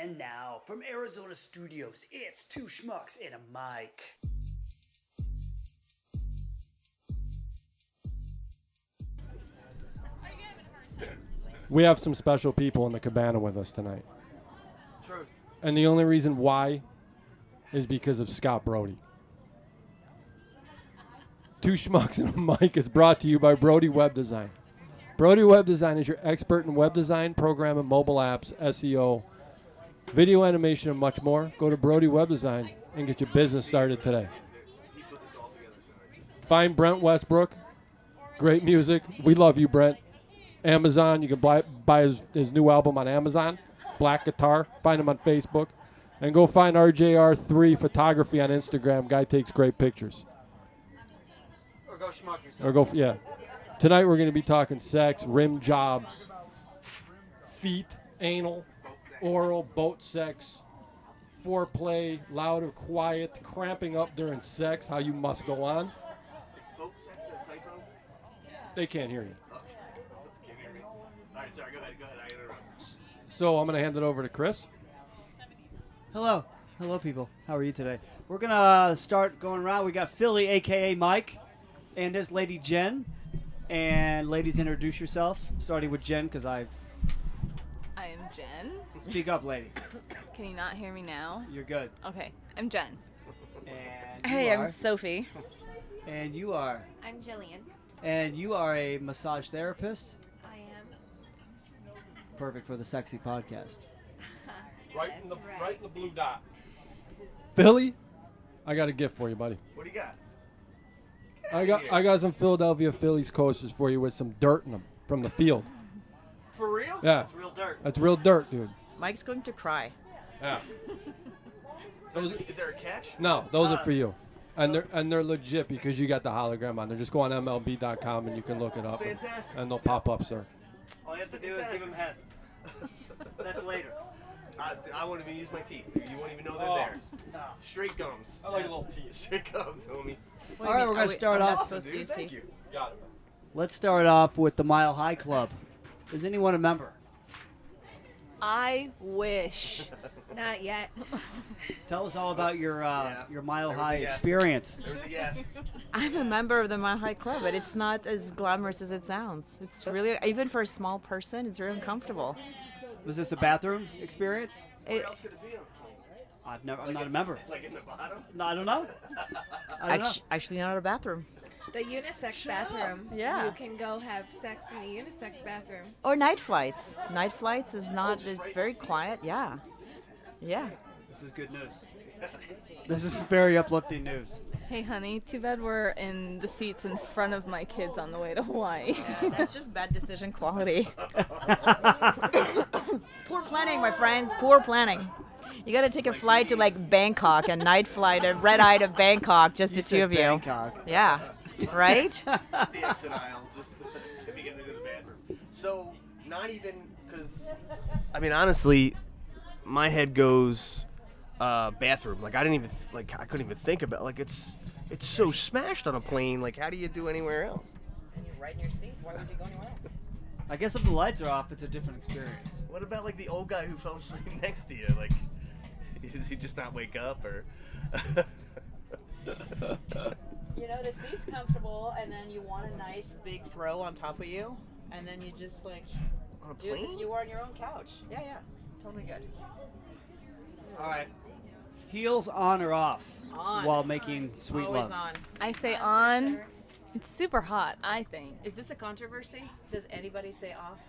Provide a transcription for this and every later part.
And now, from Arizona Studios, it's two schmucks and a mic. We have some special people in the cabana with us tonight. Truth. And the only reason why is because of Scott Brody. Two Schmucks and a Mic is brought to you by Brody Web Design. Brody Web Design is your expert in web design, program and mobile apps, SEO, video animation, and much more. Go to Brody Web Design and get your business started today. Find Brent Westbrook. Great music. We love you, Brent. Amazon. You can buy his new album on Amazon. Black Guitar. Find him on Facebook. And go find RJR3 Photography on Instagram. Guy takes great pictures. Or go schmuck yourself. Or go, yeah. Tonight we're going to be talking sex, rim jobs, feet, anal, oral, boat sex, foreplay, loud or quiet, cramping up during sex, how you must go on. Is boat sex a typo? They can't hear you. Okay. Can't hear me? All right, sorry. Go ahead. I interrupted. So I'm going to hand it over to Chris. Hello, people. How are you today? We're gonna start going around. We got Philly, aka Mike, and this lady Jen. And ladies, introduce yourself. Starting with Jen, because I am Jen. Speak up, lady. Can you not hear me now? You're good. Okay, I'm Jen. And Hey, you I'm are. Sophie. And you are. I'm Jillian. And you are a massage therapist. I am. Perfect for the sexy podcast. Right in the blue dot. Philly, I got a gift for you, buddy. What do you got? I got some Philadelphia Phillies coasters for you with some dirt in them from the field. For real? Yeah. That's real dirt. That's real dirt, dude. Mike's going to cry. Yeah. Is there a catch? No, those are for you. And they're legit because you got the hologram on. They're just go on MLB.com and you can look it up. Fantastic. And they'll pop up, sir. All you have to do is give him head. That's later. I won't even use my teeth. You won't even know they're there. Straight gums. I like little teeth. Straight gums, homie. All right, we're gonna start off. Supposed to use Thank teeth? you. Got it. Let's start off with the Mile High Club. Is anyone a member? I wish. Not yet. Tell us all about your Mile There was High a yes. experience. There was a yes. I'm a member of the Mile High Club, but it's not as glamorous as it sounds. It's really, even for a small person, it's very uncomfortable. Was this a bathroom experience? Where else could it be on a plane? I'm not a member. Like in the bottom? No, I don't know. I don't know. Actually, not a bathroom. The unisex bathroom. Yeah. You can go have sex in the unisex bathroom. Or night flights. Night flights is not, it's very quiet. Yeah. Yeah. This is good news. This is very uplifting news. Hey, honey, too bad we're in the seats in front of my kids on the way to Hawaii. Yeah, that's just bad decision quality. Poor planning, my friends. Poor planning. You got to take a flight to like Bangkok, a night flight, a red eye to Bangkok, just the two of you. Bangkok. Yeah. Right? The exit aisle, just to be getting into the bathroom. So, not even, because, I mean, honestly, my head goes bathroom. Like, I couldn't even think about it. Like, it's so smashed on a plane. Like, how do you do anywhere else? And you're right in your seat. Why would you go anywhere else? I guess if the lights are off, it's a different experience. What about, like, the old guy who fell asleep next to you? Like, does he just not wake up, or? You know, the seat's comfortable, and then you want a nice big throw on top of you, and then you just like On a do as plane? if you were on your own couch. Yeah, it's totally good. All right. Heels on or off On. while making sweet Always love? on. I say on. It's super hot, I think. Is this a controversy? Does anybody say off?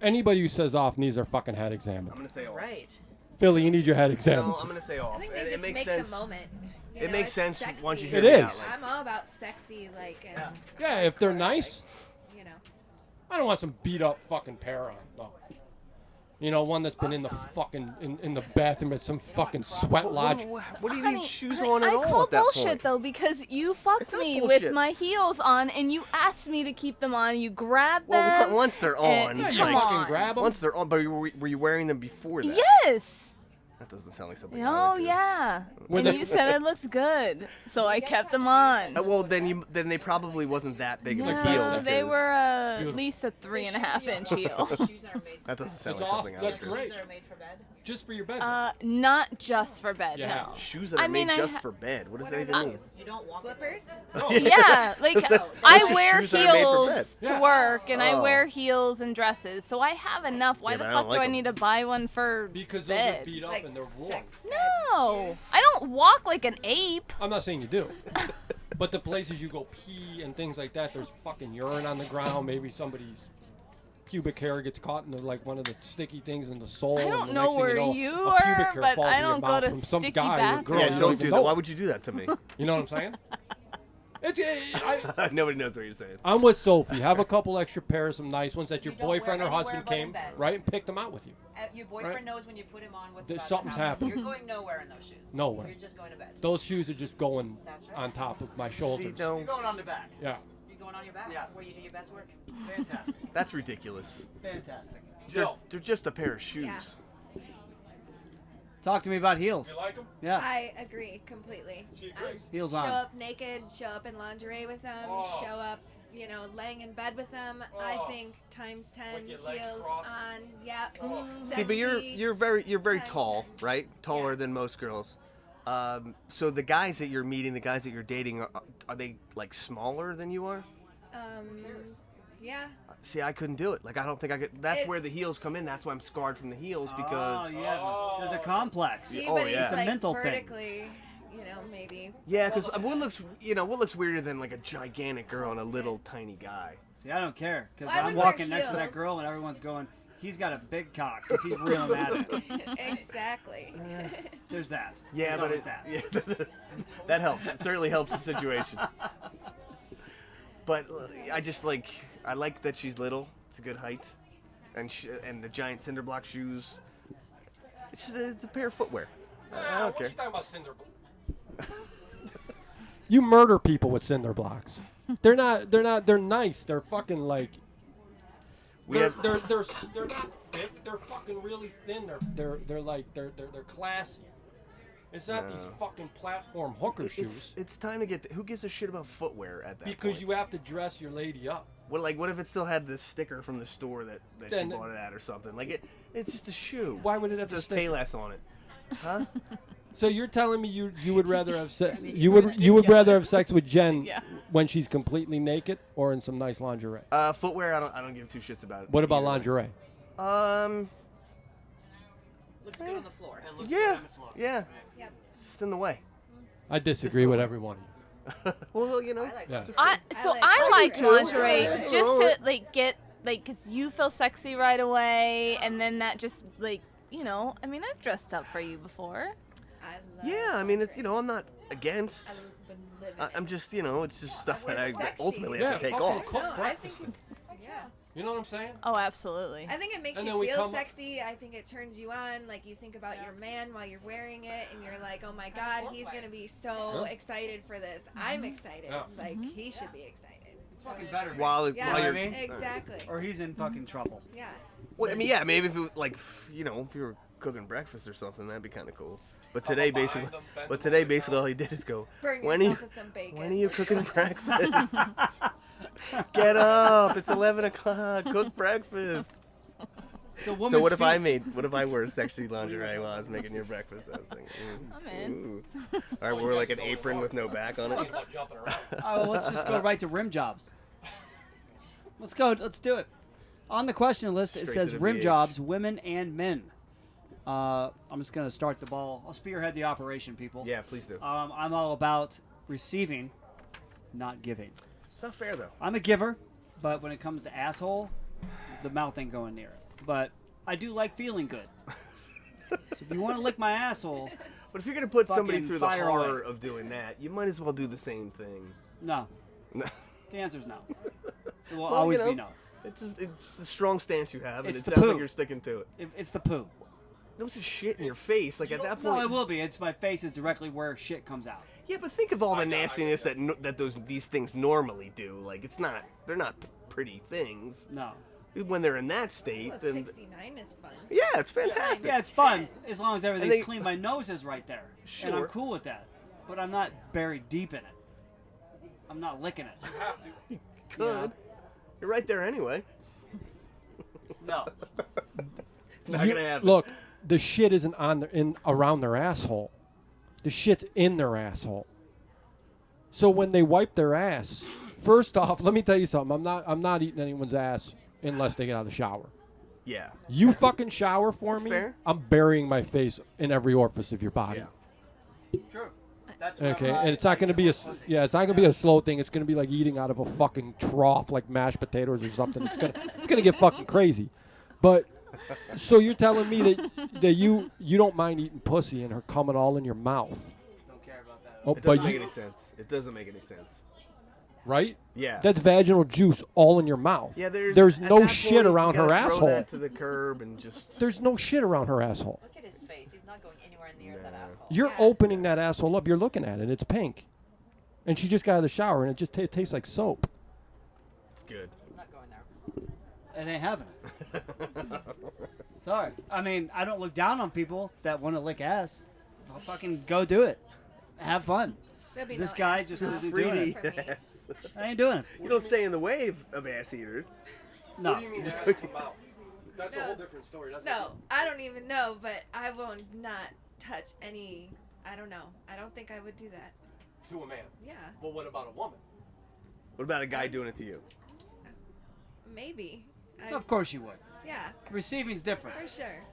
Anybody who says off needs their fucking head examined. I'm going to say off. Right. Philly, you need your head examined. No, I'm going to say off. I think they And it just makes make sense. the moment. You It know, makes it's sense sexy. once you hear It it is. out. Like, I'm all about sexy, like, and Yeah, if they're hardcore, nice. like, you know. I don't want some beat up fucking pair on. No. You know, one that's been in the fucking in the bathroom at some fucking sweat lodge. What do you Honey, need shoes honey, on at I all call at that bullshit point? though because you fucked It's not me bullshit. with my heels on and you asked me to keep them on. You grabbed Well, them. once they're and- on, Yeah, You come like, fucking on. grab them. once they're on, but were you wearing them before that? Yes. That doesn't sound like something I Oh would do. yeah. Were And they- you said it looks good, so I kept them on. Well, then they probably wasn't that big of a No, heel. they because were at Beautiful. least a 3.5 inch heel. Shoes that are made That doesn't sound It's like off. something I would That's do. great. Shoes that are made for Just for your bed. Not just for bed. Yeah. No. Shoes that are I mean, made I just ha- for bed. What does What that are even mean? those? You don't walk. Slippers? Yeah, like I just wear shoes that are made for bed. heels to Yeah. work, and I Oh. wear heels and dresses, so I have enough. Why Yeah, the but I fuck don't do like I 'em. need to buy one for Because those bed? get beat up Like and they're warm. sex bed No, shoes? I don't walk like an ape. I'm not saying you do. But the places you go pee and things like that, there's fucking urine on the ground. Maybe somebody's pubic hair gets caught in like one of the sticky things in the sole. I and don't the know next thing where you know, you a pubic are, hair but falls I in your don't go mouth to from some sticky guy or bathrooms. girl. Yeah, you don't even do that. know. Why would you do that to me? You know what I'm saying? Nobody knows what you're saying. I'm with Sophie. Have a couple extra pairs, some nice ones that your You don't wear boyfriend or anywhere husband but in came, bed. right, and picked them out with you. Your boyfriend Right. knows when you put him on what's There's about to something's happen. happening. You're going nowhere in those shoes. Nowhere. You're just going to bed. Those shoes are just going That's right. on top of my shoulders. See, no, You're going on the back. Yeah. You're going on your back Yeah. where you do your best work. Fantastic. that's ridiculous. Fantastic. They're just a pair of shoes. Yeah. Talk to me about heels. like them? Yeah. I agree completely. Heels Show on. up naked, show up in lingerie with them, Oh. show up, laying in bed with them. I think times 10 With your legs heels crossed. on. Yep. See, but Sexy. you're very times tall, 10. right? Taller Yeah. than most girls. So the guys that you're meeting, the guys that you're dating, are they like smaller than you are? Yeah. See, I couldn't do it. Like, I don't think I could. That's It- where the heels come in. That's why I'm scarred from the heels because. Oh, yeah. There's a complex. See, oh, but yeah. he's It's a like mental thing. vertically, maybe. Yeah, because what looks weirder than like a gigantic girl and a little tiny guy. See, I don't care because Well, I I'm would wear walking next to that heels. girl and everyone's going, he's got a big cock because he's reeling at it. Exactly. There's that. Yeah, There's but always that. yeah, that helps. It certainly helps the situation. But I like that she's little. It's a good height, and the giant cinder block shoes. It's a pair of footwear. I don't care. talking about cinder blocks? You murder people with cinder blocks. They're nice. They're fucking like. They're not thick. They're fucking really thin. They're classy. It's not these fucking platform hooker shoes. It's time to get. Who gives a shit about footwear at that Because point? you have to dress your lady up. What if it still had the sticker from the store that Then- she bought it at or something? Like it's just a shoe. Why would it It have to says stay? Payless on it? Huh? So you're telling me you would rather have you would rather have sex with Jen Yeah. when she's completely naked or in some nice lingerie? Footwear, I don't give two shits about it. What about either way. lingerie? Looks good on the floor. Yeah, yeah. Yep. Just in the way. I disagree with everyone. Well, I like Yeah. I like too. lingerie I just like to get because you feel sexy right away, and then that just I mean, I've dressed up for you before. I love Yeah, I mean, it's I'm not against. I've been living I'm just it's just stuff that I We're sexy. ultimately have to take fucking off. cook No, I breakfast. think it's, yeah. You know what I'm saying? Oh, absolutely. I think it makes And you then we feel come- sexy. I think it turns you on. Like you think about your man while you're wearing it, and you're like, "Oh my God, he's gonna be so excited for this. I'm excited. Yeah. Like he should be excited." It's fucking better. While Yeah, while You you're, know what I mean? exactly. Or he's in fucking trouble. Yeah. well, I mean, yeah, maybe if it, if you were cooking breakfast or something, that'd be kind of cool. But today, basically, all he did is go, Burn When are yourself you- with some bacon. "When are you cooking breakfast? Get up! It's 11 o'clock. Cook breakfast." So, So what if I wore sexy lingerie while I was making your breakfast? I was thinking, I'm in. ooh. All right, wear like an apron with no back on it. Oh, let's just go right to rim jobs. Let's go. Let's do it. On the question list, it Straight says to the rim BH. jobs, women and men. I'm just gonna start the ball. I'll spearhead the operation, people. Yeah, please do. I'm all about receiving, not giving. It's not fair though. I'm a giver, but when it comes to asshole, the mouth ain't going near it. But I do like feeling good. So if you want to lick my asshole, But if you're gonna put somebody Fucking through the fire horror away. of doing that, you might as well do the same thing. no. No. The answer's no. It will Well, always you know, be no. It's a strong stance you have, and It's it the sounds like poo. you're sticking to it. It's the poo. No, it's just shit in your face. Like at that No, point. it will be. It's my face is directly where shit comes out. Yeah, but think of all the nastiness that these things normally do. Like they're not pretty things. No. When they're in that state, Well, then 69 is fun. yeah, it's fantastic. Yeah, it's fun as long as everything's they- clean. My nose is right there, and I'm Sure. cool with that. But I'm not buried deep in it. I'm not licking it. Could. You're right there anyway. No. Not gonna happen. Look, the shit isn't around their asshole. The shit's in their asshole. So when they wipe their ass, first off, let me tell you something. I'm not eating anyone's ass unless they get out of the shower. Yeah. You fucking shower for That's me, fair. I'm burying my face in every orifice of your body. Yeah. True. That's Okay, what and it's not going to be it's not going to be a slow thing. It's going to be like eating out of a fucking trough, like mashed potatoes or something. It's gonna get fucking crazy. But so you're telling me that you don't mind eating pussy and her coming all in your mouth? Don't care about that. Oh, It but doesn't make you any sense. It doesn't make any sense. right? Yeah. That's vaginal juice all in your mouth. Yeah, There's at no that shit point, you around her gotta throw asshole. that to the curb and just. There's no shit around her asshole. Look at his face. He's not going anywhere near that asshole. You're Yeah. opening that asshole up. You're looking at it. It's pink. And she just got out of the shower, and it just tastes like soap. It's good. He's not going there. It ain't having it. Sorry. I mean, I don't look down on people that want to lick ass. I'll fucking go do it. Have fun. There'll be This no guy ass just for isn't me. doing Free it. For me. yes. I ain't doing it. You don't stay in the way of ass eaters. No. That's a whole different story. No, I don't even know, but I will not touch any. I don't know. I don't think I would do that. To a man. Yeah, Well, what about a woman? What about a guy doing it to you? maybe. Of course you would. Yeah, Receiving's different. for sure.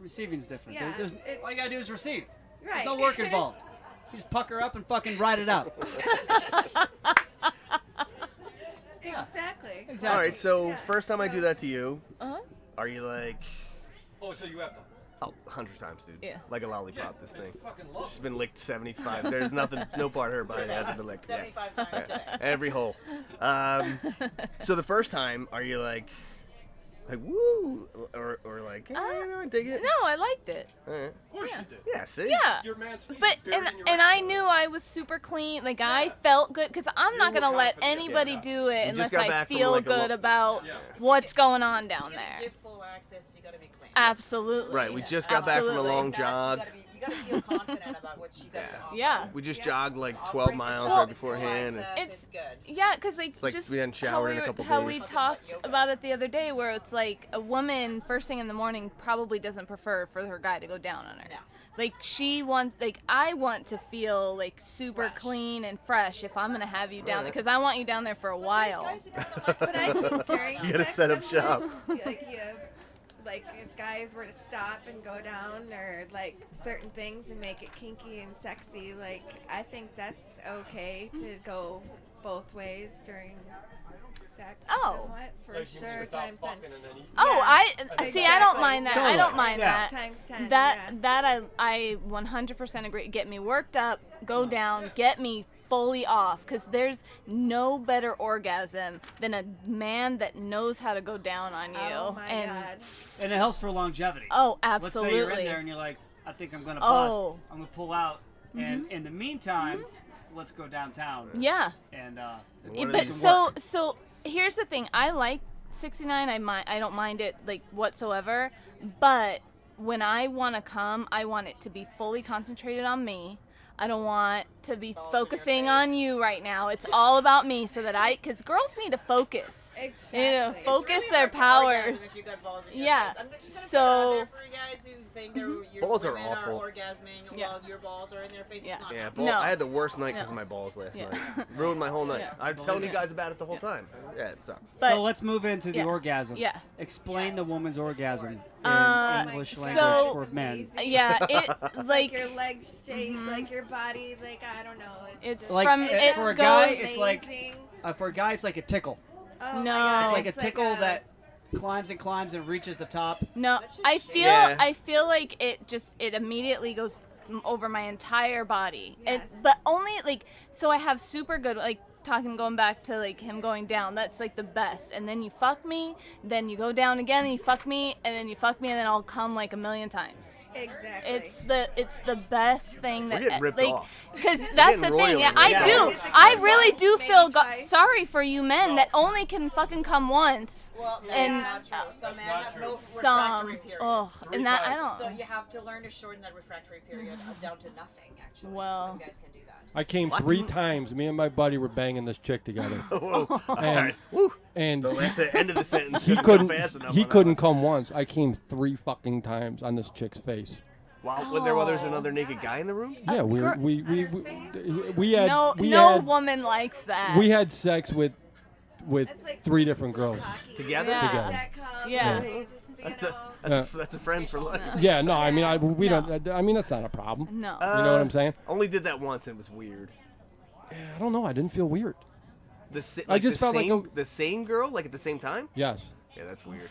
Receiving's different. Yeah, There's, it's- all you gotta do is receive. Right. There's no work involved. You just pucker up and fucking ride it out. Exactly. Exactly. All right, so Yeah, first time I do that to you, Uh-huh. are you like, Oh, so you have to. oh, 100 times, dude. Yeah. Like a lollipop, this thing. Fucking love She's been licked 75. There's nothing, no part of her body that hasn't been licked. Yeah. 75 times today. Every hole. So the first time, are you like woo, or like, I dig it? No, I liked it. All right. Of course Yeah. you did. Yeah, see? Yeah. Your man's feet But buried and in your and I asshole. knew I was super clean. Like I felt good because I'm not were gonna let confident. anybody Yeah. do it You unless just got I back from, feel like, a good about Yeah. what's going on down To there. get full access, you gotta be clean. Absolutely. Right, we just got back from a Absolutely. long jog. You gotta feel confident about what you got to offer. Yeah. We just Yeah. jogged like 12 Offering miles yourself right beforehand. full And access It's- is good. Yeah, because like, like just we hadn't how showered in a we, couple how days. we talked about it the other day, where it's like a woman first thing in the morning probably doesn't prefer for her guy to go down on her. No. Like she wants, like I want to feel like super Fresh. clean and fresh if I'm gonna have you down there, because I want you down there for a while. But I think during You gotta sex set up shop. sometimes, like if guys were to stop and go down or like certain things and make it kinky and sexy, like I think that's okay to go both ways during sex. Oh. somewhat, for sure. Times 10. Oh, Yeah. I see. I don't Exactly. mind that. I Totally. don't mind Yeah. that. Times 10. That yeah. that I 100% agree. Get me worked up, go down, get me fully off, because there's no better orgasm than a man that knows how to go down on you. Oh my and god. And it helps for longevity. oh, Let's say you're in absolutely. there and you're like, I think I'm gonna Oh. bust. I'm gonna pull out. And in the meantime, let's go downtown. Yeah. And And Yeah, one of but these- so here's the thing. I like 69. I don't mind it like whatsoever. But when I want to come, I want it to be fully concentrated on me. I don't want to be focusing on you right now. It's all about me, so that because girls need to focus. Exactly. They need to It's focus Really their hard to orgasm powers. if you got balls in your Yeah. face. I'm just gonna So- put it out there for you guys who think your Balls are women awful. orgasming Yeah. while your balls are in their face. Yeah. It's not Yeah, happening. No. I had the worst night because No. of my balls last Yeah. night. Ruined my whole night. Yeah. I'm telling you it. guys about it the whole time. Yeah, it sucks. But so let's move into the yeah. orgasm. Yeah. Explain the woman's orgasm in English Oh my language so- for men. yeah, it like like your legs shaped, like your body, like I don't know. it's just, Like, from it for a goes. guy, it's like- amazing. For a guy, it's like a tickle. Oh my No. God, It's like a it's tickle a- that climbs and climbs and reaches the top. No, That's just I shit. feel Yeah. I feel like it immediately goes over my entire body. Yes. But only like so I have super good like going back to like him going down. That's like the best. And then you fuck me, then you go down again and you fuck me, and then you fuck me, and then I'll come like a million times. Exactly. It's the best thing We're that getting ripped like off. because that's getting the thing. royally Yeah, I ripped do. off. It's a I good really one, do maybe feel twice. sorry for you men that only can fucking come once. Well, that's And, not true. Some men have no Some refractory period. oh, and that I don't. So you have to learn to shorten that refractory period down to nothing, actually. Well. Some guys can do that. I came What? 3 times. Me and my buddy were banging this chick together. Whoa. All And right. Woo. And The end of the sentence. he didn't couldn't. go fast enough He on that couldn't one. come once. I came 3 fucking times on this chick's face. While there's another naked guy in the room. Yeah, we On her we had No, we no had woman likes that. we had sex with It's like 3 different girls. cocky. Together? Yeah. Together. That come, Yeah. they just, That's a friend for life. Yeah, no, I mean we No. don't. I mean that's not a problem. No. You know what I'm saying? Only did that once and it was weird. Yeah, I don't know. I didn't feel weird. I just felt like the same girl, like at the same time. Yes, Yeah, that's weird.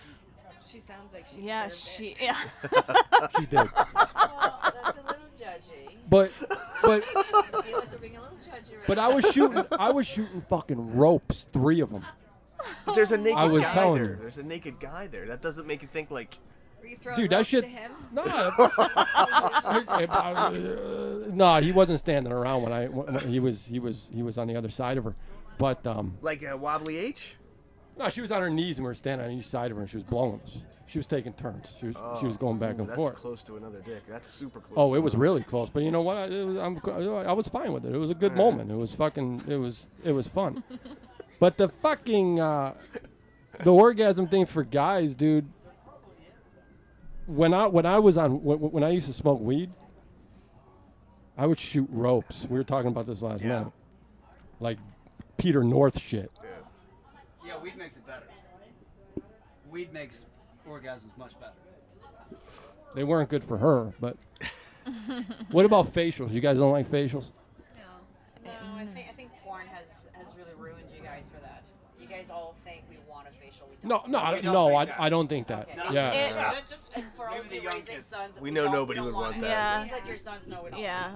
she sounds like she Yeah, deserved she. it. Yeah. she did. That's a little judgy. But I feel like we're being a little judgy right but I was shooting fucking ropes, 3 of them. But there's a naked I was guy telling there. you. There's a naked guy there. That doesn't make you think like. Were you throwing Dude, that ropes shit- to him? No, he wasn't standing around when he was on the other side of her. But Like a wobbly H? no, she was on her knees and we were standing on each side of her and she was blowing us. She was taking turns. She was going back and That's forth. close to another dick. That's super close. Oh, to it was another really close. But you know what? I was fine with it. It was a good moment. It was fucking. It was fun. But the fucking the orgasm thing for guys, dude. When I used to smoke weed, I would shoot ropes. We were talking about this last night, like Peter North shit. Yeah, weed makes it better. Weed makes orgasms much better. They weren't good for her, but. What about facials? You guys don't like facials? No, I think porn has really ruined you guys for that. You guys all think we want a facial. We don't. I don't think that. Okay. Yeah. Just for all Maybe of the you young raising kids. sons, We know don't- nobody we don't would want that. Yeah. Please let your sons know we don't. Yeah,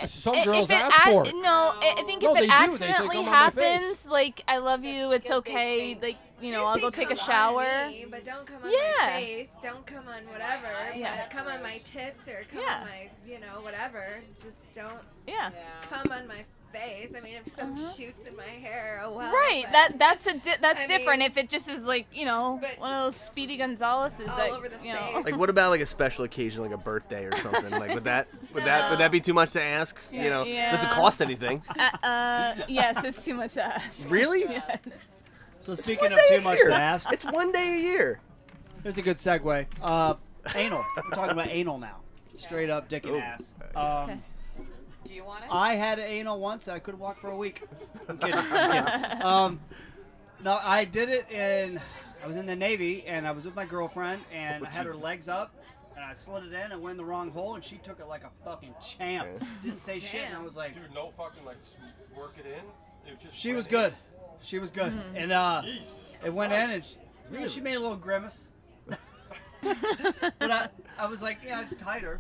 Some if girls it ask for it. No, I think No, if they it do. They say, accidentally "Come on my face." happens, like I love you, it's Because they okay. think- Like They I'll say go take a come shower. on me, but don't come on Yeah. my face. Don't come on whatever. Yeah. But come on my tits or come Yeah. on my, whatever. Just don't Yeah. come on my face. I mean, if some shoots in my hair, oh well. Right. but That's I different. mean, If it just is like but one of those Speedy Gonzaleses all that over the you know. face. Like, what about like a special occasion, like a birthday or something? Like, would that be too much to ask? You know, does it Yeah. cost anything? Yes, it's too much to ask. Really? Yes. So speaking One of day too a much year. to ask, It's one day a year. here's a good segue. Anal. We're talking about anal now. Straight up dick and Oh. ass. Okay. Do you want it? I had anal once. I couldn't walk for a week. I'm kidding. No, I did it I was in the Navy, and I was with my girlfriend, and I had her legs up, and I slid it in and went in the wrong hole, and she took it like a fucking champ. Didn't say shit, and I was like, no fucking work it in. It just she was good. She was good. And it went in, and she made a little grimace. But I was like, yeah, it's tighter.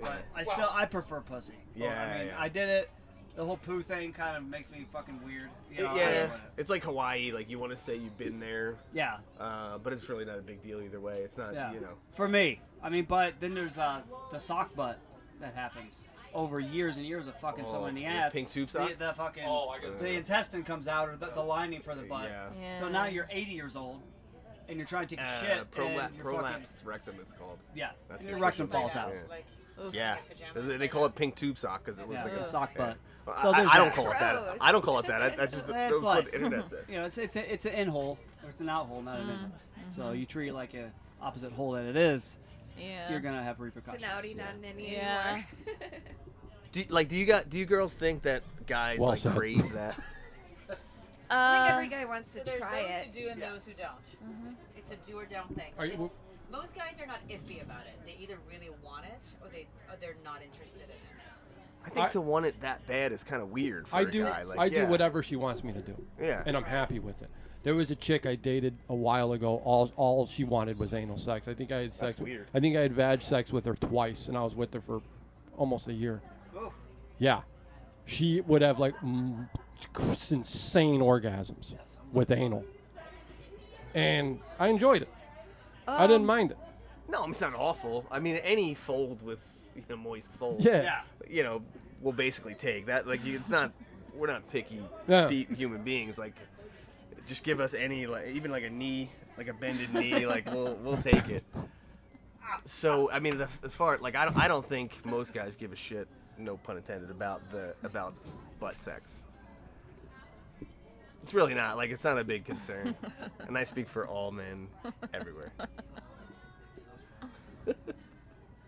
But I prefer pussy. I mean, I did it. The whole poo thing kind of makes me fucking weird. You know, I don't want it. It's like Hawaii. Like, you want to say you've been there, Yeah, but it's really not a big deal either way. It's not, yeah. you know. For me, I mean, but then there's the sock butt that happens over years and years of fucking someone in the the ass. pink tube sock? The fucking I get the intestine comes out, or the lining for the butt. Yeah. So now you're 80 years old, and you're trying to take a shit, and you're fucking Prolapse rectum, it's called. yeah, That's your it. rectum falls out. Yeah. Like, Yeah, pajamas they call it pink tube sock because it looks Yeah, like the a sock butt. Well, So there's I don't that. call it that. Gross. I don't call it that. That's just It's that's what like, the internet says. you know, it's an in hole, or it's an out hole, not an in hole. So you treat it like a opposite hole that it is, Yeah. you're gonna have It's repercussions. an outie, not an innie Yeah. anymore. Do you girls think that guys Well like said. crave that? I think every guy wants to so there's try those it. who do and those who don't. It's a do or don't thing. Are you- Most guys are not iffy about it. They either really want it or they're not interested in it. I think I- to want it that bad is kind of weird for I a do. guy. Like, I yeah. do whatever she wants me to do, Yeah. and I'm happy with it. There was a chick I dated a while ago. All she wanted was anal sex. I think I had sex. That's weird. I think I had vag sex with her twice, and I was with her for almost a year. Oof. Yeah, she would have like insane orgasms with anal, and I enjoyed it. I didn't mind it. No, it's not awful. I mean, any fold with moist fold. Yeah. You know, will basically take that. Like, it's not. We're not picky Yeah. human beings. Like, just give us any, like, even like a knee, like a bended knee. Like, we'll take it. So, I mean, as far like I don't think most guys give a shit. No pun intended about butt sex. It's really not. Like, it's not a big concern. And I speak for all men everywhere.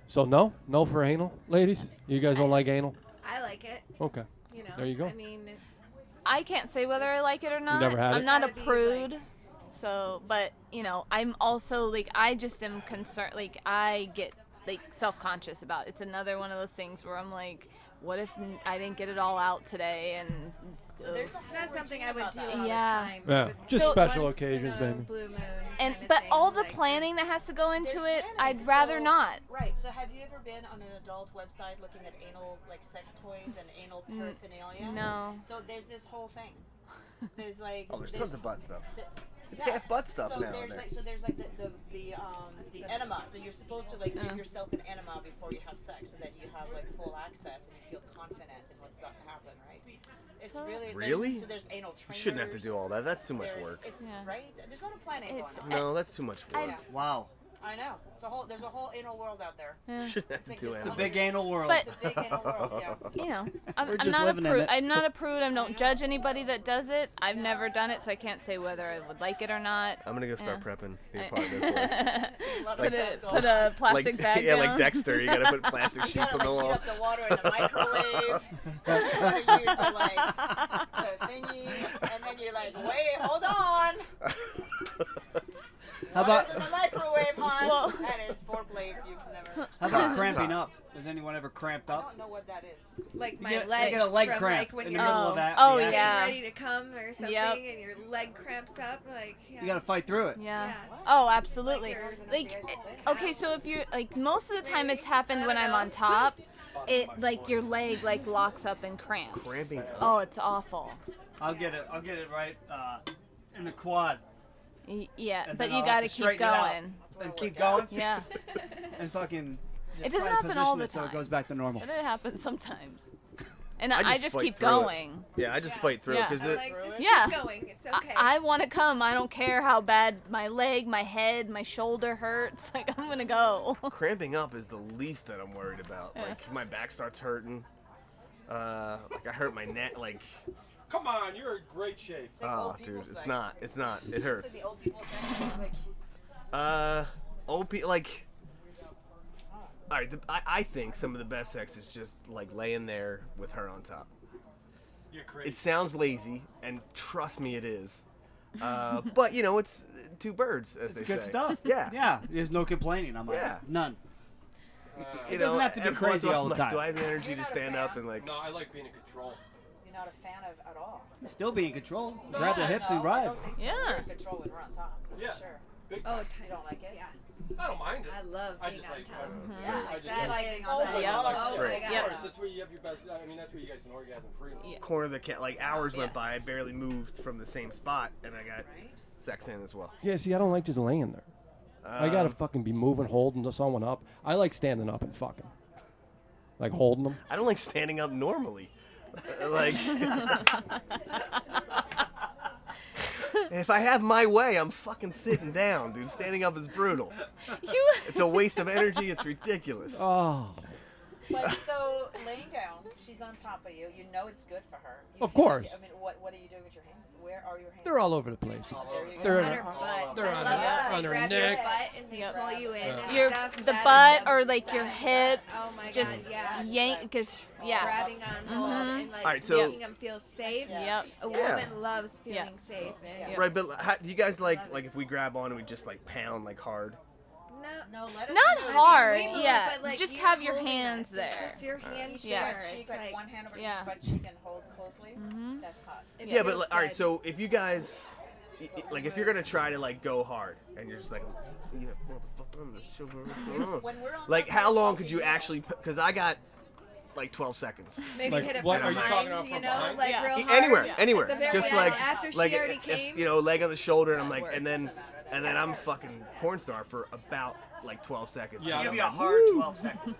So no for anal, ladies. You guys don't like anal? I like it. Okay. You know. There you go. I mean, I can't say whether I like it or not. never had I'm it? not a Gotta be, prude. like- So, but, I'm also, like, I just am concerned, like, I get, like, self-conscious about it. It's another one of those things where I'm like, what if I didn't get it all out today? And it's not something I would do all Yeah. the time. Yeah, I would just do it special once occasions, in a baby. Blue moon and kinda but thing, all the like- planning that has to go into There's it, planning, I'd rather so- not. Right. So have you ever been on an adult website looking at anal like sex toys and anal paraphernalia? No. So there's this whole thing. There's like Oh, there's tons of butt stuff. the- It's half butt stuff so now. There's there. like the enema. So you're supposed to like give yourself an enema before you have sex, so that you have like full access and you feel confident in what's about to happen, right? It's really Really? So there's anal You trainers. shouldn't have to do all that. That's too much There's- work. It's Yeah. right. There's a lot of planning It's- going on. No, that's too much work. Wow. I know. There's a whole anal world out there. You shouldn't have to It's do like It's a it. big anal world. But It's a big anal world, yeah. I'm just not a living in prude. it. I'm not a prude. I don't judge anybody that does it. I've never done it, so I can't say whether I would like it or not. I'm gonna go start Yeah. prepping the apartment. Put a plastic like, bag yeah, down. like Dexter. You gotta put plastic You sheets gotta on the like heat wall. up the water in the microwave. You gotta use the thingy, and then you're like, wait, hold on. How Water's about in the microwave, hon? Well- That is foreplay if you've never. how about cramping up? Has anyone ever cramped I up? don't know what that is. Like You my get, legs. you get a leg from, cramp like, when in the you're middle of that. Oh, the action. yeah. ready to come or something, Yep. and your leg cramps up. Like, yeah. You gotta fight through it. Yeah. Yeah. Oh, absolutely. Like Like, okay, so if you're like most of the time it's happened when I'm on top, it like your leg like locks up and cramps. Cramping up? Oh, it's awful. I'll get it right in the quad Yeah, And but then you I'll got have to to keep straighten it out. going. and keep going Yeah, and fucking. It just doesn't try to happen all position the it so it time. goes back to normal. but it happens sometimes. And I I just just fight keep through it. going. Yeah, I just fight through it Yeah. because I'm like, just Yeah. keep going. It's okay. I want to come. I don't care how bad my leg, my head, my shoulder hurts. Like I'm gonna go. cramping up is the least that I'm worried about. Like my back starts hurting. Like I hurt my neck. Like, Come on, you're in great shape. oh, dude, it's not. It's not. It hurts. The old people sex, like, OP, like, all right, I think some of the best sex is just like laying there with her on top. You're crazy. It sounds lazy, and trust me, it is. But you know, it's two birds, as they It's good say. stuff. Yeah. Yeah. There's no complaining on my Yeah. None. You It doesn't know, have to be every once crazy in a all the while, I'm like, time. do I have the energy You're to not a stand fan. up and like? No, I like being in control. you're not a fan of at all. Still be in control. Grab the hips and I ride. don't think so. Yeah. We're in control when we're on top. Yeah. Sure. Big oh, time. times. You don't like it? Yeah. I don't mind it. I love I being just on like top. Yeah. I just That like is being on top. like, Yep. oh my Right. god. Yep. That's where you have your best. I mean, that's where you guys can orgasm free. Yeah. Corner of the cat, like hours went Yes. by, I barely moved from the same spot, and I got sex in as well. Yeah, see, I don't like just laying there. I gotta Um, fucking be moving, holding someone up. I like standing up and fucking. Like holding them. I don't like standing up normally. Like, if I have my way, I'm fucking sitting down, dude. Standing up is brutal. You. It's a waste of energy. It's ridiculous. Oh. But so laying down, she's on top of you. You know it's good for her. You Of feel course. like- I mean, what are you doing with your hands? Where are your hands? They're all over the place. There you go. They're On in her butt. they're I on love her- it when on they her grab neck. your butt and they Yep. pull you in. and Your stuff. the That butt is or the like your best. hips, Oh my just god, yeah. yank, because yeah. Grabbing on hold and like Alright, so- making them feel safe. Yep. A Yeah. woman loves feeling safe. And Right, but how, do you guys like if we grab on and we just like pound like hard? no. No, let us Not move. hard. We move, Yeah. but, like, Just you're have your holding hands us. there. It's just your hands Yeah. there. Each cheek, It's like like, one hand over Yeah. each butt cheek and hold closely. That's hot. it Yeah, but feels all right. good. So if you guys, like, if you're gonna try to like go hard and you're just like, yeah, motherfucker, I'm the sugar, what's going on? When we're on Like, top, how we're long talking could you down. actually? Because I got like 12 seconds. maybe Like, hit it what from are you behind, talking about you from know, behind? like Yeah. real hard. Anywhere, Yeah. anywhere. At the very Just end, like after she like already if, came. you know, leg on the shoulder, and I'm That like, and then I'm fucking porn star for about like 12 seconds. Yeah, And Give I'm you a like, hard 12 seconds.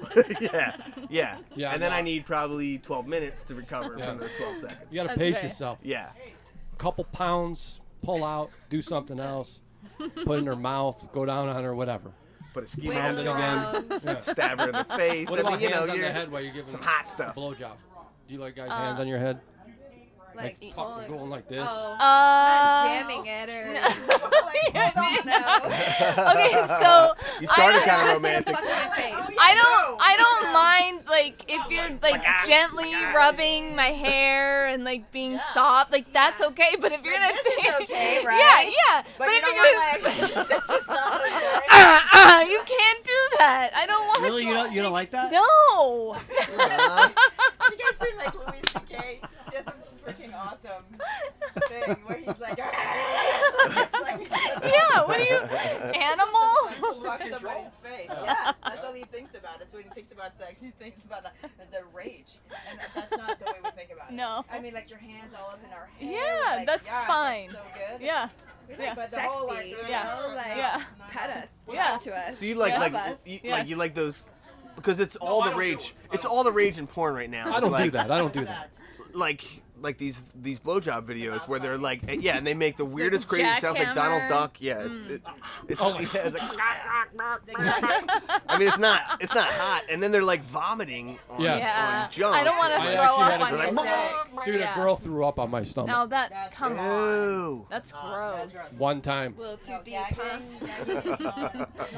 yeah. Yeah, And then no. I need probably 12 minutes to recover Yeah. from those 12 seconds. You gotta That's pace right. yourself. Yeah. Couple pounds, pull out, do something else, put in her mouth, go down on her, whatever. Put a ski Wiggle mask on, around. Yeah. stab her in the face. What I about mean, you know, hands on you're the head while you're giving some a hot stuff. blowjob? Do you like guys' hands on your head? Like Fucking going like this. Oh, not jamming it or. Okay, so You started kind I of want you to romantic. fuck my face. I don't mind like if you're like gently rubbing my hair and like being soft, like that's okay. But if you're gonna This is okay, yeah, right? yeah. But you if don't you're want like, this is not okay. you can't do that. I don't want Really, to. you don't like that? No. You guys seen like Louis C.K.? She has a freaking awesome thing where he's like, Yeah. What are you, animal? fuck somebody's face. Yes, that's all he thinks about. It's when he thinks about sex. He thinks about the rage, and that's not the way we think about it. No. I mean, like your hands all up in our hair. Yeah, like, that's gosh, fine. That's so good. Yeah. We Yeah. like But the sexy, whole, like, you yeah. know, like Yeah. pet us, Yeah. talk to us. So you like love us. you like those because it's all the rage. It's all the rage in porn right now. I It's don't do like, that. I don't do that. Like these blowjob videos where they're like and they make the weirdest crazy sounds like Donald jackhammer. Duck. Yeah, it's it's I mean it's not hot and then they're like vomiting on, Yeah. on junk. I don't want to I throw actually up had a on girl- your Like, dick. Dude, Yeah. a girl threw up on my stomach. Now that, come on. Ew. That's gross. One time. A little too deep, huh?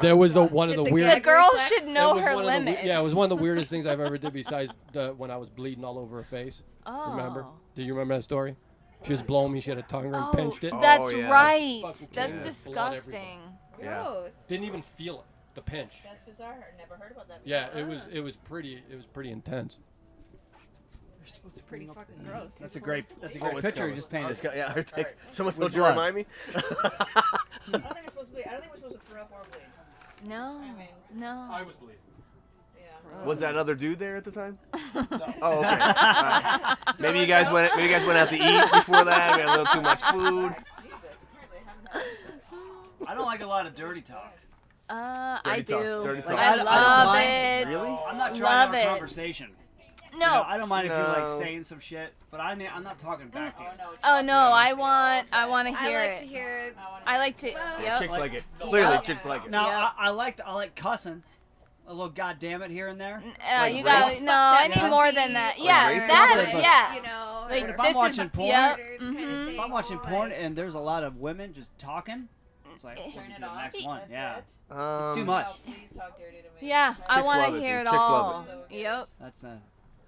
There was one of Hit the the weird. gag The girl reflex. should know it was her one of the we- limits. yeah, it was one of the weirdest things I've ever did besides when I was bleeding all over her face. Oh. Remember? Do you remember that story? She was blowing me. She had a tongue ring, Oh, pinched it. that's Oh, yeah. right. Fucking That's came with blood disgusting. Yeah. Gross. Didn't even feel it. The pinch. That's bizarre. I never heard about that. Yeah, it was pretty intense. Pretty fucking gross. That's a great Oh, picture you coming. just painted. It's got, yeah, thanks. Someone With told you to blood. remind me? I don't think we're supposed to bleed. I don't think we're supposed to throw up or bleed. No. I mean, No. was bleeding. yeah. Was that other dude there at the time? Oh, okay. Alright. Maybe you guys went out to eat before that. We had a little too much food. Jesus. Apparently I haven't had sex. I don't like a lot of dirty talk. I Dirty talk, do. dirty talk. I don't love mind. it. Really? I'm not trying Love to have it. a conversation. No. You know, I don't mind if you're like No. saying some shit, but I'm not talking back to you. Oh no, I want to I hear like it. to hear. I like to. Yep. Chicks like it. Clearly, chicks like it. Now Yeah. I like cussing, a little goddamn it here and there. Like You got race- no. I that need more pussy than that. or, Yeah, racist that. stuff. Yeah. You know, Like, But if or I'm this watching is, porn, yep. murdered kind of Mhm. thing, if I'm watching or, porn like- and there's a lot of women just talking, it's like Turn Turn to it the off. next one. That's Yeah, it. it's too much. No, please talk dirty to me. Yeah, I Chicks want love to it, hear dude. it Chicks all. love it. So good. Yep. That's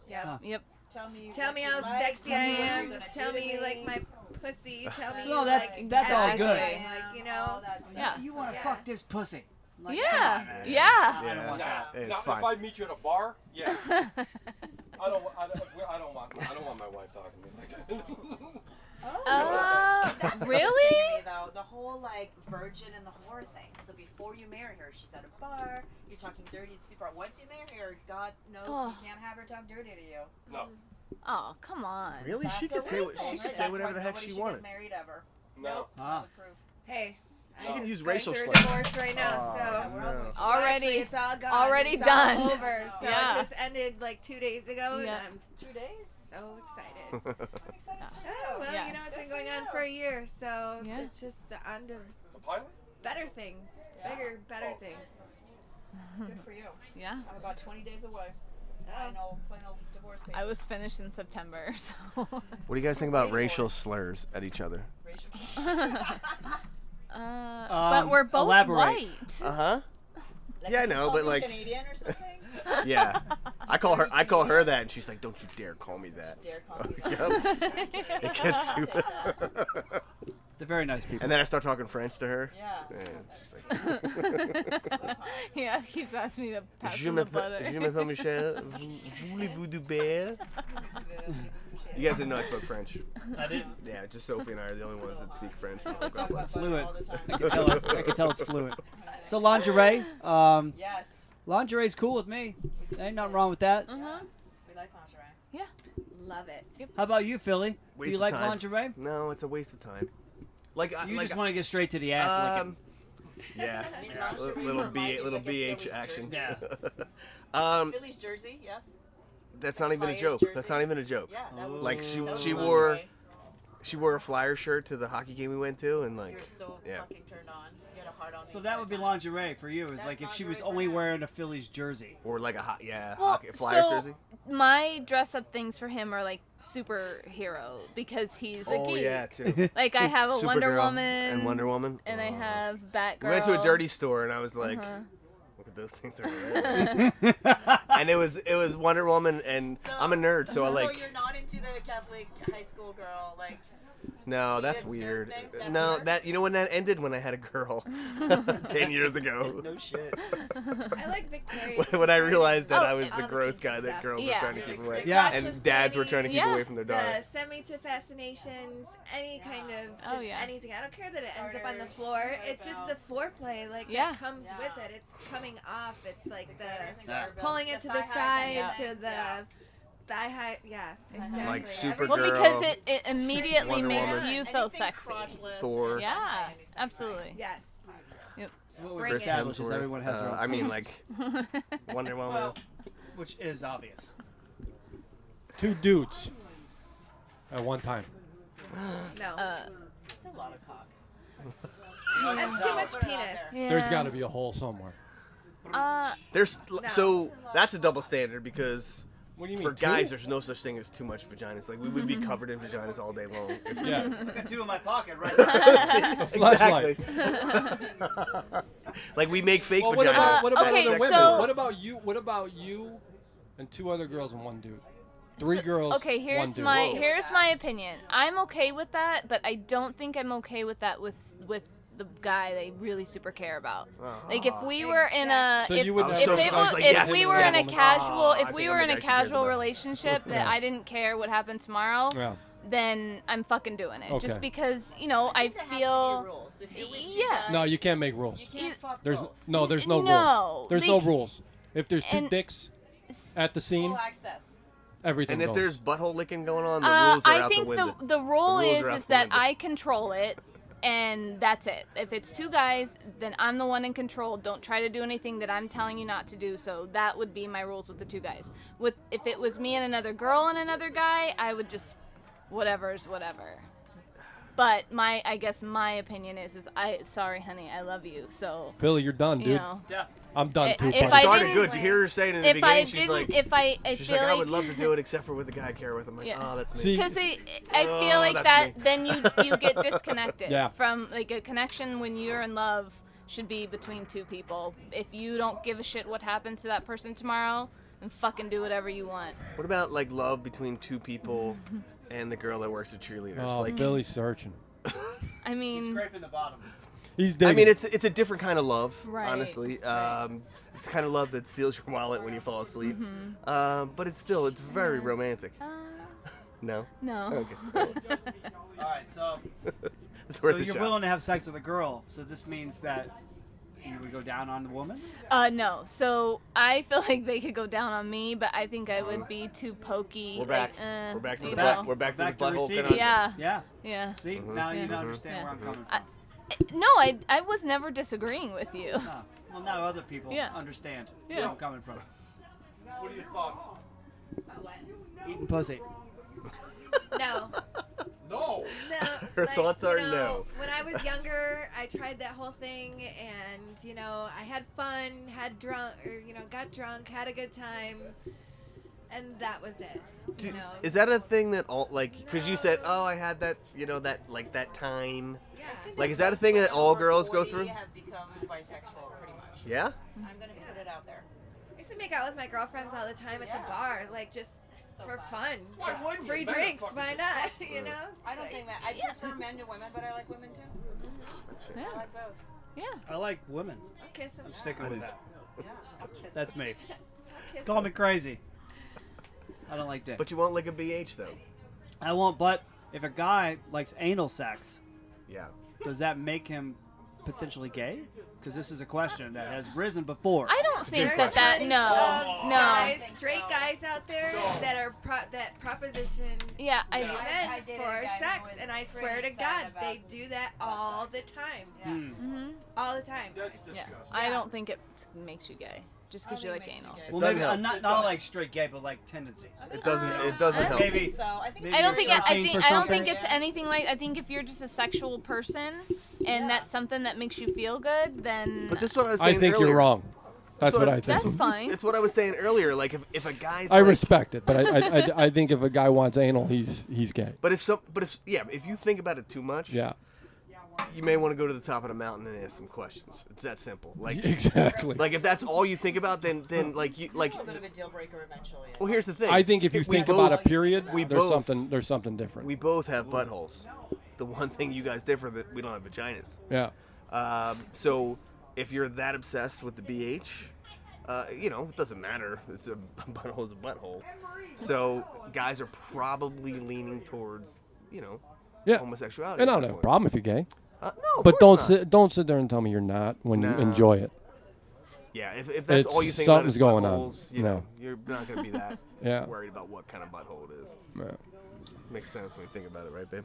Yep. Huh. Yep. Tell me. Tell what me you how like, sexy tell I me what am. you're gonna Tell do to me like my pussy. Tell me No, that's- like that's all good. everything, Like you know. Yeah. You want to Yeah. fuck this pussy? Like, Yeah. come on, man. Yeah. I don't want that. It's fine. I meet you at a bar, yeah. I don't want my wife talking to me like that. Really? To me, though, the whole like virgin and the whore thing. So before you marry her, she's at a bar. You're talking dirty. It's super. Once you marry her, God knows Oh. you can't have her talk dirty to you. No. Oh, come on. Really? She could say what she could say whatever the heck she wanted. Married ever. No. Ah. Proof. Hey. She can use going racial through a slurs. divorce right now, Oh, so. no. Already. Actually, it's all gone. already it's done. All over. So Yeah. it just ended like 2 days ago, and Yeah. I'm 2 days. so excited. I'm excited for you. Oh well, Yeah. you know it's been going on for a year, so Yeah. it's just on to better things, bigger, better things. Good for you. Yeah. I'm about 20 days away. Oh. Final divorce papers. I was finished in September, so. What do you guys think about racial slurs at each other? But we're both elaborate. white. Uh-huh. Like Yeah, I if you know, call but me like Canadian or something. yeah. I call her that and she's like, "Don't you dare call me that." Dare call me. Yep. It gets super. They're very nice people. And then I start talking French to her. Yeah. And she's like, Yeah, he keeps asking me to pass Je him the m'appelle butter. je m'appelle Michel. Voulez-vous du beurre? You guys didn't know I spoke French. I did. Yeah, just Sophie and I are the only ones that speak French. in the whole complex. Fluent. All the time. I can tell it's fluent. So lingerie. Yes. Lingerie's cool with me. Ain't nothing wrong with that. We like lingerie. Love it. How about you, Philly? Do Waste you of like time. lingerie? No, it's a waste of time. Like You like, just want to get straight to the ass. licking. yeah, I mean, Yeah. lingerie little for Mike is little like a BH Phillies action. jersey. Yeah. Philly's jersey, yes. That's not even a Flyers joke. jersey. That's not even a joke. Yeah, that would Like that she would she be wore lingerie. she wore a Flyer shirt to the hockey game we went to, and like You're so yeah. fucking turned on. You had a heart on. So that would be lingerie for you. Is That's like if she was lingerie for only him. wearing a Phillies jersey. or like a Well, hockey Flyers so jersey. my dress up things for him are like superhero because he's a Oh geek. yeah, too. Like I have a Wonder Supergirl Woman and Wonder Woman. and I have Batgirl. We went to a dirty store and I was like, look at those things over there. And it was Wonder Woman and I'm a nerd, so I like. So you're not into the Catholic high school girl, like. No, that's Vegan weird. thing? That's No, weird? that you know when that ended when I had a girl 10 years ago. No shit. I like Victoria's. When I realized that Oh, I was all the the gross kinky guy that stuff. girls Yeah. were trying to keep away. Yeah. Crotchless And dads were trying to keep Yeah. away from their daughter. The semi-to fascinations, any kind of Oh, just yeah. anything. I don't care that it ends up on the floor. It's just the foreplay, like Yeah. that comes with it. It's coming off. It's like the Yeah. pulling it to the side, to the thigh high. Yeah, exactly. Like Supergirl. Well, because it immediately Wonder makes Woman. you feel Anything sexy. crotchless Thor. Yeah, absolutely. Yes. So what Bring we've it. established is everyone has their own I mean, taste, like Wonder Woman. Well, which is obvious. 2 dudes at one time. No. That's a lot of cock. That's too much penis. Yeah. There's got to be a hole somewhere. There's so that's a double standard because What do you mean? for guys there's no such thing as too much vaginas. Like we would be covered in vaginas all day long. Yeah. I got 2 in my pocket right now. Flashlight. Like we make fake Well, vaginas. what about okay, other women? so- What about you and 2 other girls and 1 dude? 3 girls. Okay, 1 here's dude. my opinion. I'm okay with that, but I don't think I'm okay with that with the guy they really super care about. Like if we were in a So if, you would if, never- it I was was, like, if yes, we were in a yes. casual I if think we I'm were the in a guy she cares casual about. relationship that Yeah. I didn't care what happened tomorrow, Yeah. then I'm fucking doing it. Okay. Just because, you know, I There has to be feel rules. If you're with two Yeah. guys, No, you can't make rules. You can't fuck There's both. there's no No, rules. There's they- no rules. If there's 2 and- dicks at the scene, Full access. everything And if goes. there's butthole licking going on, the rules are I out think the window. the rule The rules is are out is the that window. I control it, and that's it. If it's 2 guys, then I'm the one in control. Don't try to do anything that I'm telling you not to do. So that would be my rules with the 2 guys. With if it was me and another girl and another guy, I would just whatever's whatever. But I guess my opinion is sorry, honey, I love you. So Billy, you're done, you dude. know, Yeah. I'm done If too. I It buddy. started didn't- good. You hear her saying in the if I beginning, she's didn't, like, if I she's feel like, I like would love to do it except for with the guy I care with. I'm like, Yeah. oh, that's me. See- because I Oh, feel like that's that me. then you get disconnected Yeah. from like a connection when you're in love should be between 2 people. If you don't give a shit what happens to that person tomorrow, then fucking do whatever you want. What about like love between 2 people and the girl that works at cheerleaders? Oh, like, Billy's searching. I mean, Scraping the bottom. He's digging. I mean, it's a different kind of love, Right, honestly. right. It's the kind of love that steals your wallet when you fall asleep. Mm-hmm. But it's very romantic. No? no. Okay. All right, so It's so worth a you're shot. willing to have sex with a girl. So this means that you would go down on the woman? No. So I feel like they could go down on me, but I think I would be too pokey. We're back. Like, We're back to you the know. butt. We're back to the Back to butthole receiving. conundrum. Yeah. Yeah. Yeah. See, now you Yeah. understand Yeah. where I'm coming I- from. No, I was never disagreeing with you. No. Well, now other people Yeah. understand Yeah. where I'm coming from. What are your thoughts? About what? Eating pussy. No. No. No. Her like, thoughts are you know, no. When I was younger, I tried that whole thing, and you know, I had fun, got drunk, had a good time, and that was it. You know. Is that a thing that all like? Because you said, oh, I had that, that like that time. Yeah. Like, is that a thing that all girls go through? Have become bisexual, pretty much. Yeah. I'm gonna put it out there. I used to make out with my girlfriends all the time at the bar, like just So for fun. fun. Just free drinks, why not? You know? I don't think that. I prefer men to women, but I like women too. Yeah. I like both. Yeah. I like women. I'll kiss them. I'm sticking I with do. that. Yeah, I'll kiss That's me. I'll kiss Call them. me crazy. I don't like dick. But you won't like a BH though. I won't. But if a guy likes anal sex, Yeah. does that make him potentially gay? Because this is a question that has risen before. I don't think There's that plenty no, of no. guys, straight guys out there that are that proposition Yeah, gay I men dated a for guy who sex, was and I pretty swear to excited God, about they do that all the time, Hmm. all the time. yeah. I don't think it makes you gay just because you like anal. Well, doesn't maybe help. not like straight gay, but like tendencies. It doesn't. It doesn't help. Maybe. So I think Maybe I don't you're think I searching think for I don't think something. it's anything like. I think if you're just a sexual person and that's something that makes you feel good, then But this is what I was I saying think earlier. you're wrong. That's what I think. That's fine. It's what I was saying earlier. Like if a guy's I like, respect it, but I think if a guy wants anal, he's gay. But if you think about it too much, Yeah. you may want to go to the top of the mountain and ask some questions. It's that simple. Like Exactly. Like if that's all you think about, then like you like. A little bit of a deal breaker eventually. Well, here's the thing. I think if you think about a period, we there's both- something different. We both have buttholes. The one thing you guys differ that we don't have vaginas. Yeah. So if you're that obsessed with the BH, it doesn't matter. It's a butthole's a butthole. So guys are probably leaning towards, Yeah. homosexuality. And I at don't that have a point. problem if you're gay. No, of But course not. don't sit there and tell me you're not when you No. enjoy it. Yeah, if that's all you think Something's about is going on. buttholes, you're not going to be that Yeah. worried about what kind of butthole it is. Yeah. Makes sense when you think about it, right, babe?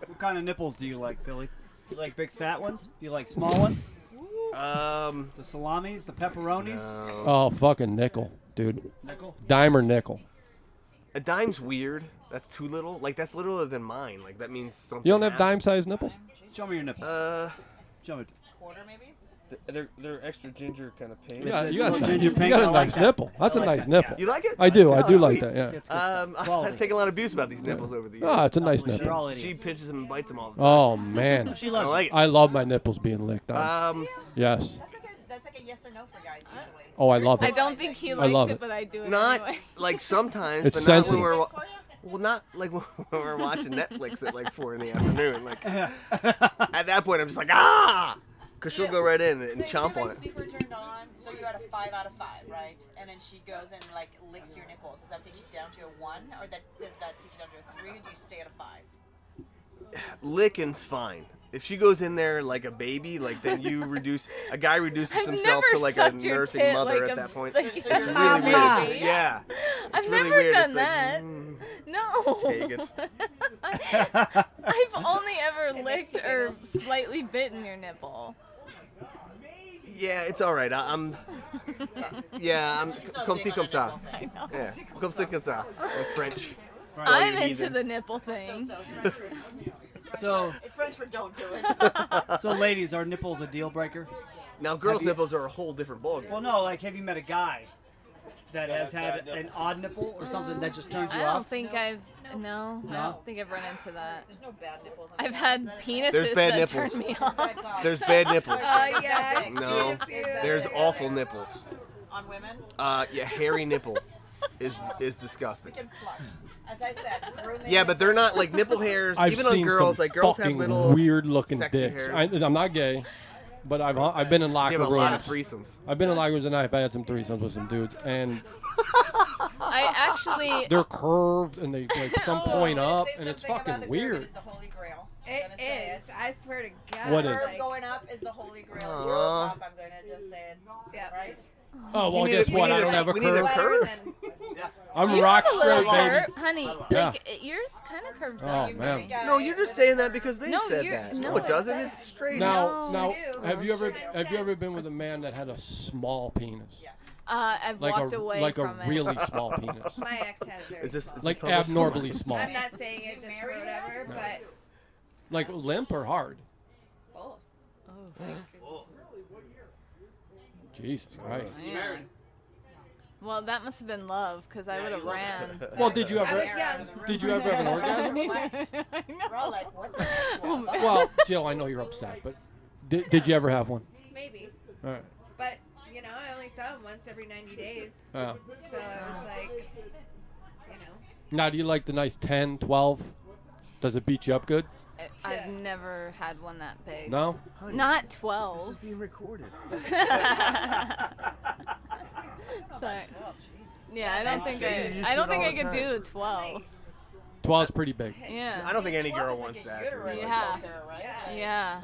What kind of nipples do you like, Philly? You like big fat ones? Do you like small ones? The salamis, the pepperonis? Oh, fucking nickel, dude. Nickel? Dime or nickel. A dime's weird. That's too little. Like, that's littler than mine. Like, that means something. You don't have happened. dime-sized nipples? Show me your nipples. Show me. Quarter maybe? They're extra ginger kind of pink. Yeah, you got, little ginger you pink. got I a like nice that. nipple. That's I a like nice that, nipple. You like it? I do. I do like Sweet. that, yeah. It's good stuff. I've Quality. taken a lot of abuse about these nipples over the years. Oh, it's a nice They're nipple. all She idiots. pinches them and bites them all the time. Oh, man. She I loves don't like it. I love my nipples being licked on. Yes. That's like a yes or no for guys usually. Oh, I love I it. don't think he I love likes it. it, but I do it Not anyway. like sometimes, It's but not sensitive. when we're well, not like when we're watching Netflix at like 4 in the afternoon. Like at that point, I'm just like because she'll go right in and So if chomp you're on like it. super turned on, so you're at a 5 out of 5, right? And then she goes and like licks your nipples. Does that take you down to a 1, or does that take you down to a 3, or do you stay at a 5? Licking's fine. If she goes in there like a baby, like then a guy reduces I've himself never to like a sucked your nursing tit mother like at a- that point. like It's a really baby. weird. Yeah. I've It's really never weird. done It's like, that. No. Take it. I've only ever licked or slightly bitten your nipple. Yeah, it's all right. I'm comme ci comme ça. I know. Yeah, comme ci comme ça. That's French. I'm you into the heathens. nipple thing. So it's French for So, it's French for don't do it. so ladies, are nipples a deal breaker? Now, girls' Have you- nipples are a whole different ballgame. Well, no. Like, have you met a guy that has had an odd nipple or something that just turns you I don't off? think I don't think I've run into that. There's no bad nipples. On I've the had guys. penises There's bad that nipples. turn me off. There's bad nipples. Yeah, I've No, seen a few. there's awful nipples. On women, Yeah, hairy nipple is disgusting. we can pluck. As I said, grooming Yeah, is- but they're not like nipple hairs. I've even seen on girls, some like girls have fucking little weird-looking sexy dicks. hairs. I'm not gay, but I've been in You locker have a lot of rooms. threesomes. I've been in locker rooms and I've had some threesomes with some dudes, and I actually they're curved and they like some Oh, point I'm gonna up, say and it's something about fucking the weird. Curve is the holy grail. I'm It gonna say is. I swear to God. What is? Curve going up is the holy grail. If Aw. you're on top, I'm gonna just say it. Yeah. Right? Oh well, need guess a- we what? need I a- don't have a we need a curve. curve. I'm you rock have a little straight, baby. curve, honey. Yeah. Like yours kind of curves Oh, up. man. No, you're just saying that because they No, said you're- that. no, No, it it doesn't. does. It's straight. Now, No. now, Sure do. have you ever Sure. been with a man that had a small penis? Yes. I've Like walked a away like from a it. really small penis. My ex had a very Is this small. Like public? abnormally small. I'm not saying it just for whatever, but Like limp or hard? both. Jesus Christ. Yeah. Well, that must have been love, because I would have ran. Well, did you I was ever young. did you ever have an orgasm? I know. We're all like, what the heck's wrong? Well, Jill, I know you're upset, but did you ever have one? Maybe. All right. But, you know, I only saw him once every 90 days. Yeah. So it was like, you know. Now, do you like the nice 10, 12? Does it beat you up good? I've never had one that big. No? Not This is 12. being recorded. Sorry. Yeah, I don't think You use I don't this think all I the could time. do 12. 12 is pretty big. Yeah. I don't think any 12 girl is wants like a that. uterus Yeah. poker, right? Yeah.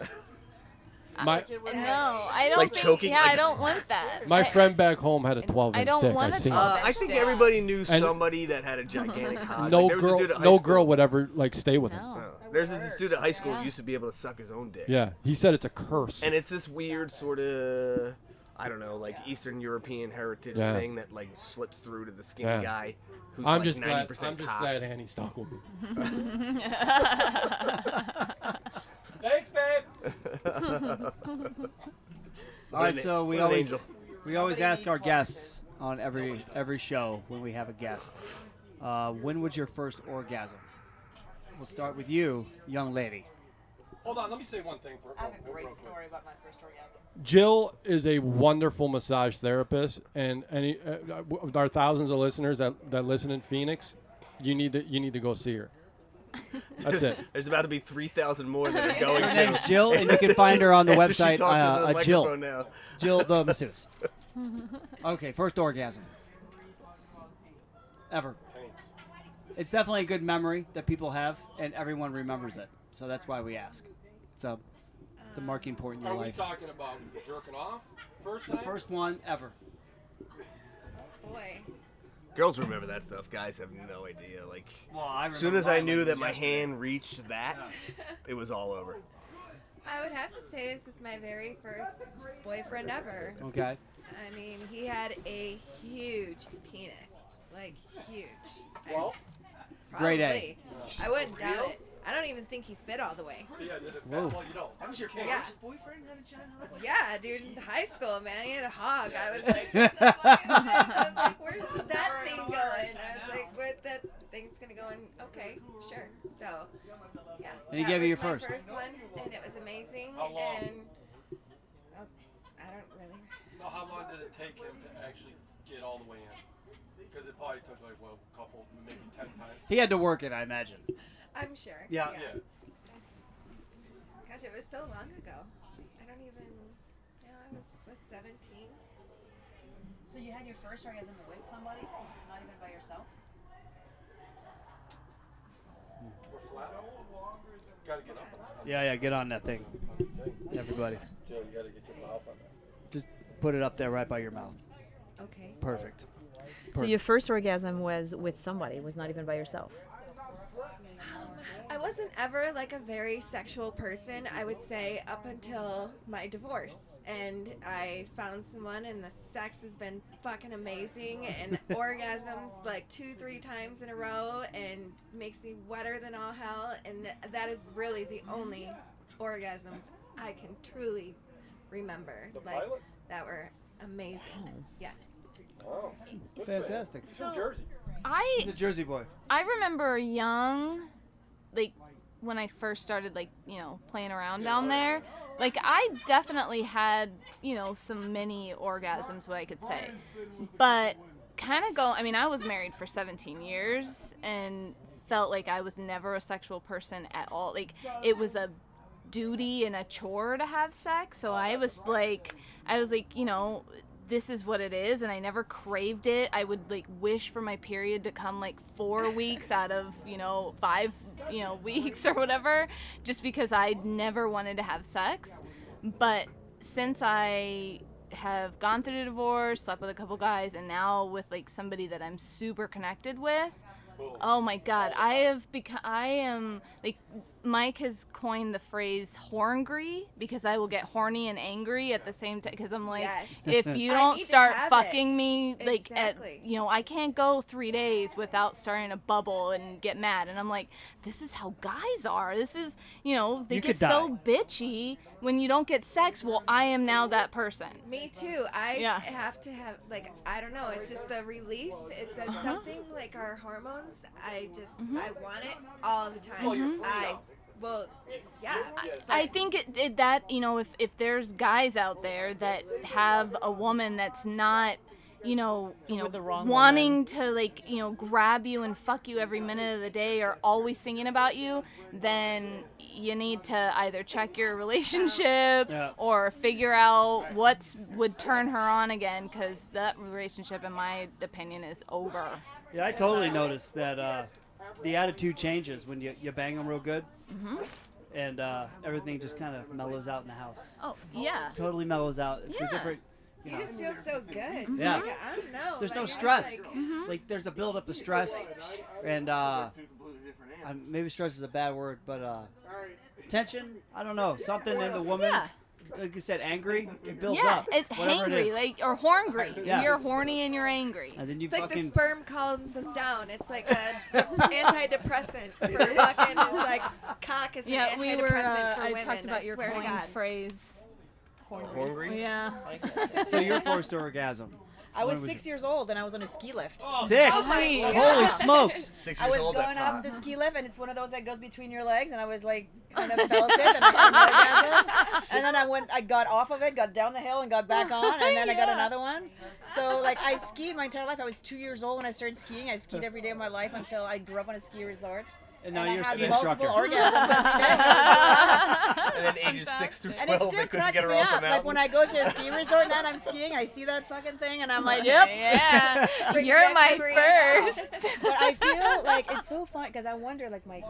My No, I don't Like think. choking, Yeah, like- I don't want that. my I- friend back home had a 12 I inch don't dick. want I a seen 12 it. I think Yeah. everybody knew And- somebody that had a gigantic hog. No Like, there was a girl, dude at high no school- girl would ever like stay with him. No. There's this dude at high school Yeah. who used to be able to suck his own dick. Yeah, he said it's a curse. And it's this weird sort of, I don't know, like Eastern European heritage Yeah. thing that like slips through to the skinny Yeah. guy who's I'm like just 90% glad. I'm just cock. glad Annie stuck with me. Thanks, babe. All right, so What an angel. we always ask our guests on every show when we have a guest, when was your first orgasm? We'll start with you, young lady. Hold on, let me say one thing. I have a great story about my first orgasm. Jill is a wonderful massage therapist, and with our thousands of listeners that listen in Phoenix, you need to go see her. That's it. There's about to be 3,000 more that are going Her to. name's Jill, and you can find her on the After she website. talks into the Jill, microphone now. Jill the masseuse. Okay, first orgasm ever. It's definitely a good memory that people have, and everyone remembers it. So that's why we ask. So it's a marking point in your life. talking about jerking off first The first one ever. Boy. Girls remember that stuff. Guys have no idea. Like, Well, I as soon as I knew that my hand reached that, it was all over. I would have to say it's with my very first boyfriend ever. Okay. I mean, he had a huge penis. Like, huge. Well, Grade A. Probably. I wouldn't doubt it. I don't even think he fit all the way. Whoa. That was your Yeah. boyfriend had a giant hog? Yeah, dude, in high school, man, he had a hog. I was like, what the fuck is this? I was like, where's that thing going? I was like, what, that thing's gonna go in? Okay, sure. So, yeah. And he that gave you was your my first. one, and it was amazing. How long? And I don't really. how long did it take him to actually get all the way in? Because it probably took like a couple, maybe 10 times. He had to work it, I imagine. I'm sure. Yeah. Gosh, it was so long ago. I don't even. I was 17. So you had your first orgasm with somebody, not even by yourself? We're flat. Gotta get up on that. Yeah, get on that thing, everybody. Jill, you gotta get your mouth on that. Just put it up there right by your mouth. Okay. Perfect. So your first orgasm was with somebody, was not even by yourself. I wasn't ever like a very sexual person, I would say, up until my divorce. And I found someone, and the sex has been fucking amazing, and orgasms like 2-3 times in a row, and makes me wetter than all hell. And that is really the only orgasms I can truly remember, like that were amazing. Yes. Oh, Fantastic. So Jersey. He's a Jersey boy. I remember young, like when I first started, like, playing around down there. Like, I definitely had, some mini orgasms, what I could say. But I was married for 17 years and felt like I was never a sexual person at all. Like, it was a duty and a chore to have sex. So I was like, this is what it is, and I never craved it. I would wish for my period to come 4 weeks out of 5 weeks or whatever, just because I never wanted to have sex. But since I have gone through the divorce, slept with a couple guys, and now with somebody that I'm super connected with, oh my God, I am Mike has coined the phrase horngry, because I will get horny and angry at the same time, because I'm like, Yes. if you I don't need to start have fucking it. me, Exactly. I can't go 3 days without starting to bubble and get mad. And I'm like, this is how guys are. This is, they You get could so bitchy when you don't get sex. Well, I am now that person. Me too. I Yeah. have to have I don't know. It's just the release. It does something like our hormones. I I want it all the time. Well, you're free now. I think if there's guys out there that have a woman that's not, With the wrong wanting to grab you and fuck you every minute of the day, or always thinking about you, then you need to either check your relationship or figure out what would turn her on again, because that relationship, in my opinion, is over. Yeah, I totally noticed that the attitude changes when you bang them real good, and everything just kind of mellows out in the house. Oh, yeah. Totally mellows out. It's a Yeah. different. You just feel so good. Yeah. Like, I don't know. There's no it's stress. like- There's a build up of stress, and maybe stress is a bad word, but tension. I don't know, something in the woman. Yeah. Like you said, angry. It builds Yeah, up. it's whatever it hangry, is. or horngry. Yeah. You're horny and you're angry. And then you It's like the fucking. sperm calms us down. It's like a antidepressant for fucking. It's like cock is an Yeah, we antidepressant were. for I women. talked about your swear to coined God. phrase. Hungry? Yeah. So you're forced to orgasm. I was When was 6 years old and I was on a ski lift. 6. Holy smokes! 6 I years was old. going That's up hot. the ski lift, and it's one of those that goes between your legs, and I was like, kind of felt it, and I had an orgasm. And then I got off of it, got down the hill, and got back on, and then I got another one. So like I skied my entire life. I was 2 years old when I started skiing. I skied every day of my life until I grew up on a ski resort. And now I you're a had ski multiple instructor. orgasms every day. And then ages 6 through 12, And it still they couldn't cracks get her me off the up. mountain. Like when I go to a ski resort and I'm skiing, I see that fucking thing, and I'm like, yep. Yeah. Brings You're back my memories. first. But I feel like it's so fun because I wonder, like I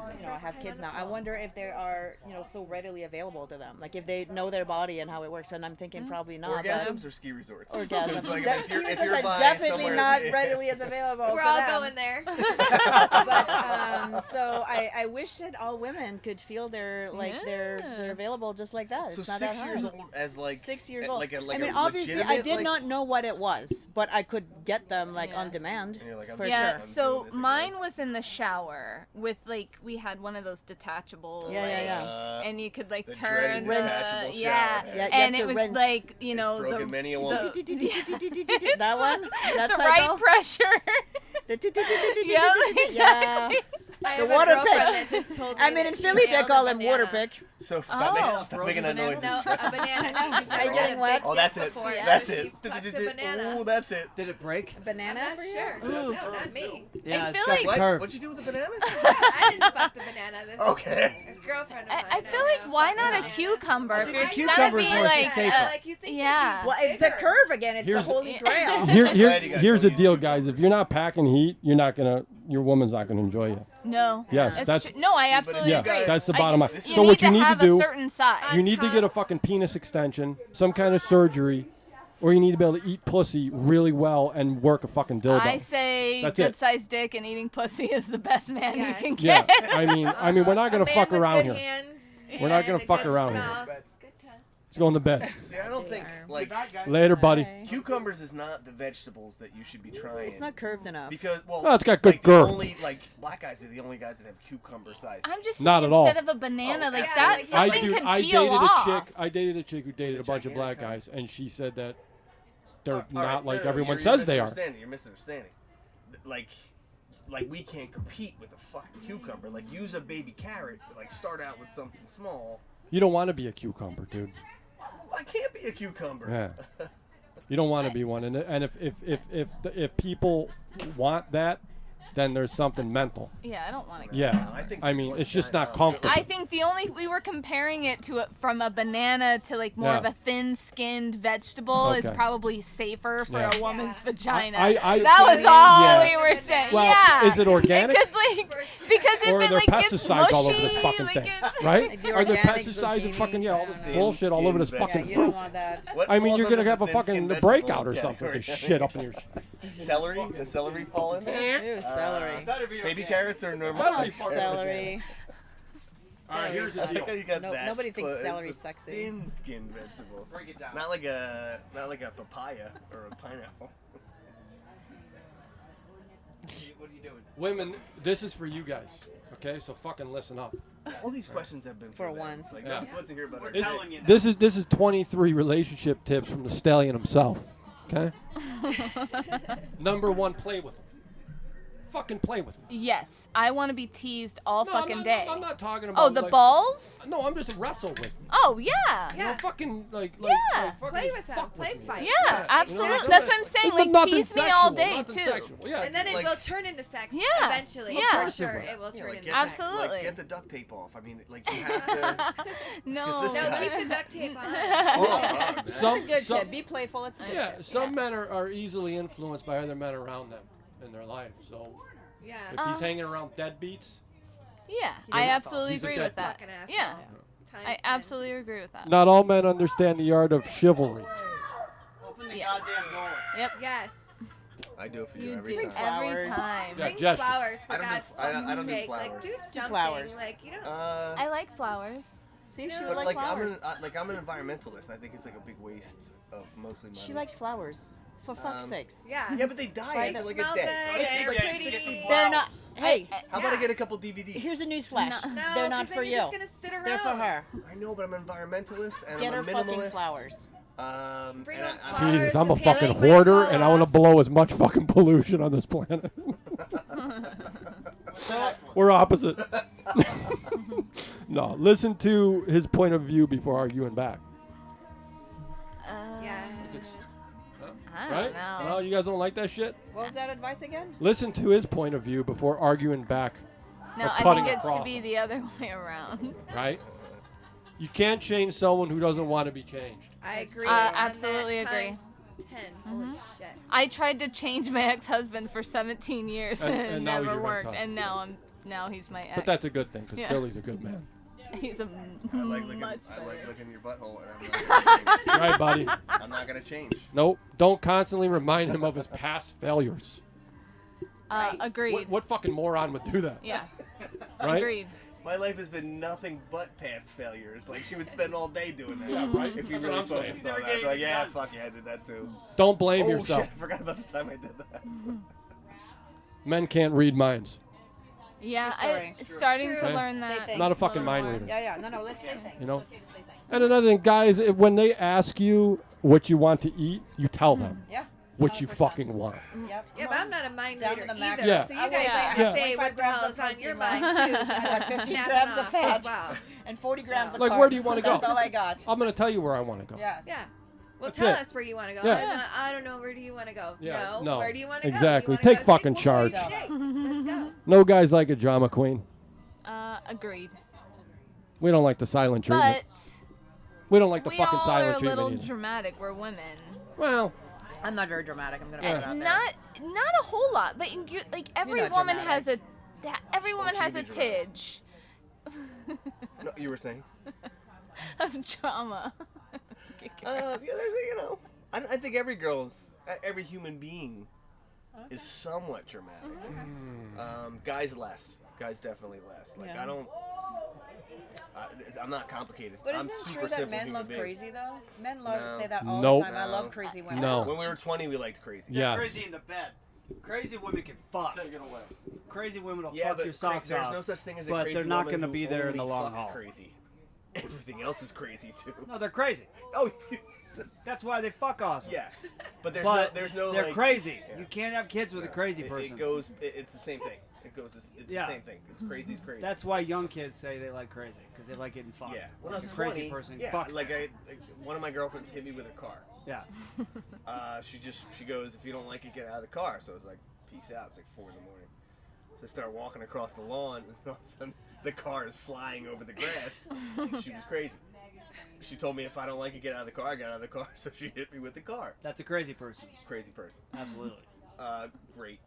have kids now. I wonder if they are, so readily available to them. Like if they know their body and how it works. And I'm thinking probably not. Orgasms or ski resorts? Orgasms. Like, That if ski you're- if resorts you're are by definitely somewhere- not readily as available. We're for all them. going there. But so I wish that all women could feel they're available just like that. So It's not 6 that years hard. old as like 6 years a- old. Like a, like I mean, a obviously, I legitimate, did like- not know what it was, but I could get them on demand. And you're like, I'm for Yeah, sure. I'm so doing this again. mine was in the shower with we had one of those detachable, Yeah. and you could The turn dreaded the, detachable yeah, shower. Yeah, you and have it to was rinse. like broken many a one. That one? That the cycle? right pressure. Yeah, Yeah. I The have water a girlfriend pick. that just told me I mean, that in she Philly, they nailed call a them water banana. pick. So stop making, stop making that noise. No, a banana. She's never you getting had a wet? big Oh, that's dick it. before, That's so it. She plucked a banana. Oh, that's it. Did it break? I'm Banana not for you? sure. No, not me. Yeah, I it's feel got like- the What? curve. What'd you do with the banana? I didn't fuck the banana. This Okay. is a girlfriend of mine. I feel like why not a cucumber if I you're think gonna cucumber's be more like, safer. Like you think yeah. Well, it's the curve again. It's Here's- the holy grail. Glad you guys Here's the don't deal, use guys. If you're not packing heat, your woman's not gonna enjoy you. No. Yes, It's that's- no, I but absolutely Yeah, agree. that's the bottom line. This You So need what to you need to have do, a certain size. you need to get a fucking penis extension, some kind of surgery, or you need to be able to eat pussy really well and work a fucking dildo. I say That's good it. sized dick and eating pussy is the best man you Yes. can Yeah, get. I mean, we're not gonna A man fuck with around good here. hands We're not gonna and a fuck good around here. mouth. Good time. Let's go in the bed. See, I don't think like Later, buddy. cucumbers is not the vegetables that you should be trying. It's not curved enough. because well, Well, it's got good like, girth. The only black guys are the only guys that have cucumber size. I'm just Not saying at all. instead of a banana, like yeah, that, like something can I peel dated off. I dated a chick who dated a bunch of black gigantic. guys, and she said that they're All not right, like no, everyone you're says they are. misunderstanding. You're misunderstanding. Like we can't compete with a fucking cucumber. Like use a baby carrot. Like start out with something small. You don't want to be a cucumber, dude. I can't be a cucumber. Yeah. You don't want to be one, and if people want that, then there's something mental. Yeah, I don't want to. Yeah, I think I mean it's just not comfortable. I think we were comparing it to from a banana to like more of Yeah. a thin-skinned vegetable is Okay. probably safer for Yeah. a woman's vagina. I- that was all Yeah. we were saying. Well, yeah. is it organic? It could, like, because if Or are it there like gets pesticides all over this mushy, fucking like thing, it- right? Like the Are there organic pesticides and zucchini? fucking all Yeah. this bullshit all over this Thin-skinned fucking Yeah, you don't fruit? want that. What I mean, falls you're under gonna the have a thin-skinned fucking vegetable? breakout or Yeah, something. right. With this shit up in your. Celery? Does celery fall in there? Ew, celery. Baby carrots or normal That'll be size fun. carrots? Celery. All right, here's the I think deal. you got No- that nobody thinks close. celery's It's a sexy. Thin-skinned vegetable. Break it down. Not like a papaya or a pineapple. What are you doing? Women, this is for you guys. Okay, so fucking listen up. All these questions have been For them. once. Like, Yeah. nobody wants to hear about We're it. telling you now. This is 23 relationship tips from the stallion himself. Okay. Number one, play with him. Fucking play with me. Yes, I want to be teased all No, fucking I'm not, day. I'm not talking about. Oh, the like, balls? No, I'm just wrestle with him. Oh yeah. You know, Yeah. fucking like. Yeah. Like fucking Play with them. fuck Play me. fight. Yeah, absolutely. You know, That's what I'm saying. But Like nothing tease me sexual, all day nothing too. Sexual. Yeah. And then it like- will turn into sex Yeah. eventually. Yeah. For sure, Of course it will Yeah, turn like, into get sex. Absolutely. Like, get the duct tape off. I mean, like you have to. No. this No, guy- keep the duct tape on. Oh, Some, Good some, tip. Be playful. It's a good yeah, tip. some men are easily influenced by other men around them in their life. So Yeah. if he's hanging around deadbeats, Yeah, I absolutely He's a agree dead with that. Fucking asshole. Yeah, Times I 10. absolutely agree with that. not all men understand the art of chivalry. Open the Yes. goddamn door. Yep. Yes. I do it for you You every do time. every Flowers. time. Yeah, Bring gesture. flowers for I don't do- God's I don't- I don't fucking do sake. Like, flowers. do something. flowers. Like, you don't. I like flowers. See, she But, would but like like flowers. I'm an environmentalist. I think it's like a big waste of mostly money. She likes flowers. For fuck's sakes. Yeah. Yeah, but they die Right, after they like smell a day. good. It's They're like pretty. sticking They're not. Hey, How about I get a couple DVDs? here's a news flash. No, They're not 'cause for then you. you're just gonna sit around. They're for her. I know, but I'm an environmentalist and Get I'm her a fucking minimalist. flowers. Bring And on I'm- flowers. Jesus, I'm a the fucking paintings might hoarder, fall and I want to off. blow as much fucking pollution on this planet. We're opposite. No, listen to his point of view before arguing back. Yeah. I Right? don't know. No, you guys don't like that shit? What was that advice again? Listen to his point of view before arguing back, No, or I cutting think it across should be him, the other way around. right? You can't change someone who doesn't want to be changed. I agree. Absolutely on that agree. times 10. Holy shit. I tried to change my ex-husband for 17 years and, And it now he's never your worked, ex-husband. and now he's my ex. But that's a good thing, because Yeah. Philly's a good man. He's a I like looking. much I better. like looking your butthole, and I'm not gonna change. Right, buddy? I'm not gonna change. Nope. Don't constantly remind him of his past failures. Agreed. What fucking moron would do that? Yeah. Right? Agreed. My life has been nothing but past failures. Like she would spend all day doing that. Yeah, right? If you That's really what I'm saying. focused on that, I'd be like, yeah, fuck yeah, I did that too. Don't blame Oh yourself. shit! I forgot about the time I did that. Men can't read minds. Yeah, True story. starting True. to Okay. learn Say that. things. Not a fucking a mind little reader. Yeah, no, let's say things. You know? It's okay to say things. And another thing, guys, when they ask you what you want to eat, you tell them Yeah. what you 100%. fucking want. Yep. Yeah, but I'm not a mind Down reader to the max. either. Yeah. So I you will guys say I have have to say 25 what the hell grams is of on your protein. mind too. I got 50 Snapping grams of off fat as well. and 40 grams of Like, carbs. where do you wanna go? That's all I got. I'm going to tell you where I want to go. Yes. Yeah. Well, That's tell it. us where you want to go. Yeah. I don't know. Where do you want to go? Yeah, No. no. Where do you want to Exactly. go? You wanna Take go fucking steak? We'll go charge. eat steak. Let's go. No guys like a drama queen. Agreed. We don't like the silent treatment. But We don't like the we fucking all silent are a treatment little either. dramatic. We're women. Well, I'm not very dramatic. I'm gonna Yeah. put it out there. Not a whole lot, but like every not woman has dramatic. every woman has a She can be dramatic. tidge No, you were saying? of drama. Yeah, you know, I think every every human being is somewhat dramatic. Guys less. Guys definitely less. Like Yeah. I don't. I'm not complicated. But I'm isn't it super true that simple men human love being. crazy though? Men love No. say that all Nope. the time. I No. love crazy women. No. When we were 20, we liked crazy. yes. Crazy in the bed. Crazy women can fuck. Take it away. Crazy women will Yeah, fuck but your socks there's off. no such thing as a but crazy they're not woman gonna who be there in the only long fucks haul. Crazy. Everything else is crazy too. No, they're crazy. Oh, That's why they fuck awesome. yeah. But But there's no they're like, crazy. Yeah. You can't have kids with a crazy person. It goes. It's the same thing. It's Yeah. the same thing. It's crazy. It's crazy. That's why young kids say they like crazy, because they like getting fucked. Yeah. When I Like was a crazy 20, person yeah, fucks like them. one of my girlfriends hit me with her car. Yeah. She goes, if you don't like it, get out of the car. So I was like, peace out. It's like 4 a.m. So I start walking across the lawn, and all of a sudden the car is flying over the grass. She was crazy. She told me if I don't like it, get out of the car. I got out of the car, so she hit me with the car. That's a crazy person. Crazy person. Absolutely. Great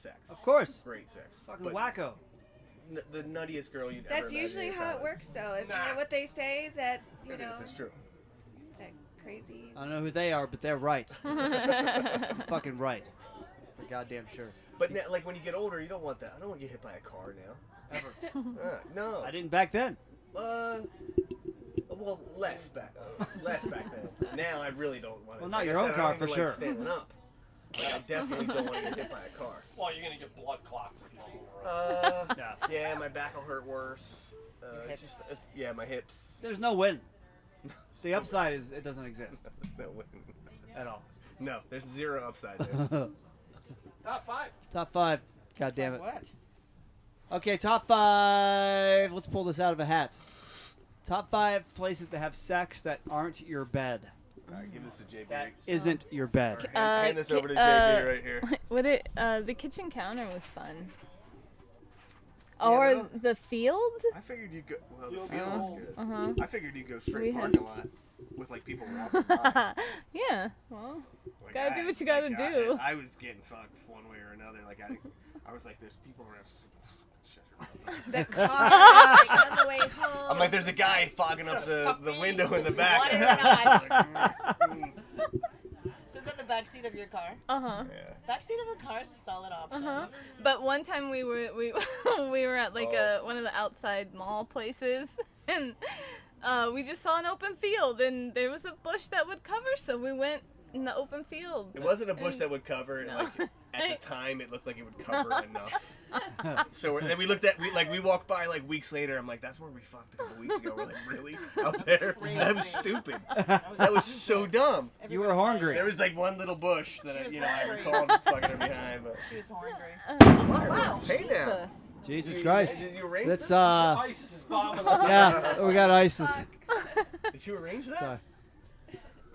sex. Of course. Great sex. Fucking But wacko. The nuttiest girl you'd ever That's imagine usually in your how it childhood. works, though, isn't Nah. it? What they say that you It know is. It's true. that crazy. I don't know who they are, but they're right. Fucking right. For goddamn sure. But now, like when you get older, you don't want that. I don't want to get hit by a car now. Ever. No. I didn't back then. Well, less back then. Now I really don't want to. Well, not like your I own said, car I don't for even sure. Like standing up. Like, I definitely don't want to get hit by a car. Well, you're gonna get blood clots if you don't move around. Yeah. Yeah, my back will hurt worse. Yeah, my hips. There's no win. The upside is it doesn't exist No, win. at all. No, there's zero upside there. Top 5. Top 5. God damn it. What? Okay, top 5. Let's pull this out of a hat. Top 5 places to have sex that aren't your bed. All right, give this to JB. That isn't your bed. Hand this over to JB right here. The kitchen counter was fun. Or no. the field? I figured you'd go. Well, Field the field was goal. good. Uh-huh. I figured you'd go We straight had- parking lot with like people walking by. Yeah. Well, Like, Gotta do what you gotta do. I was getting fucked one way or another. Like I was like, there's people around. Shut your mouth. The car, like on the way home. I'm like, there's a guy fogging up the window in the back. Want it or not? Mm, So is that the back seat of your car? uh-huh. yeah. Back seat of a car is a solid option. Uh-huh. But one time we were at like one of the outside mall places and we just saw an open field and there was a bush that would cover, so we went in the open field. It wasn't a bush that would cover. No. Like at the time, it looked like it would cover enough. So then we looked at we walked by like weeks later. I'm like, that's where we fucked a couple weeks ago. We're like, really out there? That was stupid. That was so dumb. You were hungry. There was like one little bush that She was I hungry. recalled fucking her behind. But She was hungry. wow, hey now. Jesus Christ. Did you arrange Let's this? ISIS is bombing us. yeah, we got ISIS. Did you arrange that? Sorry.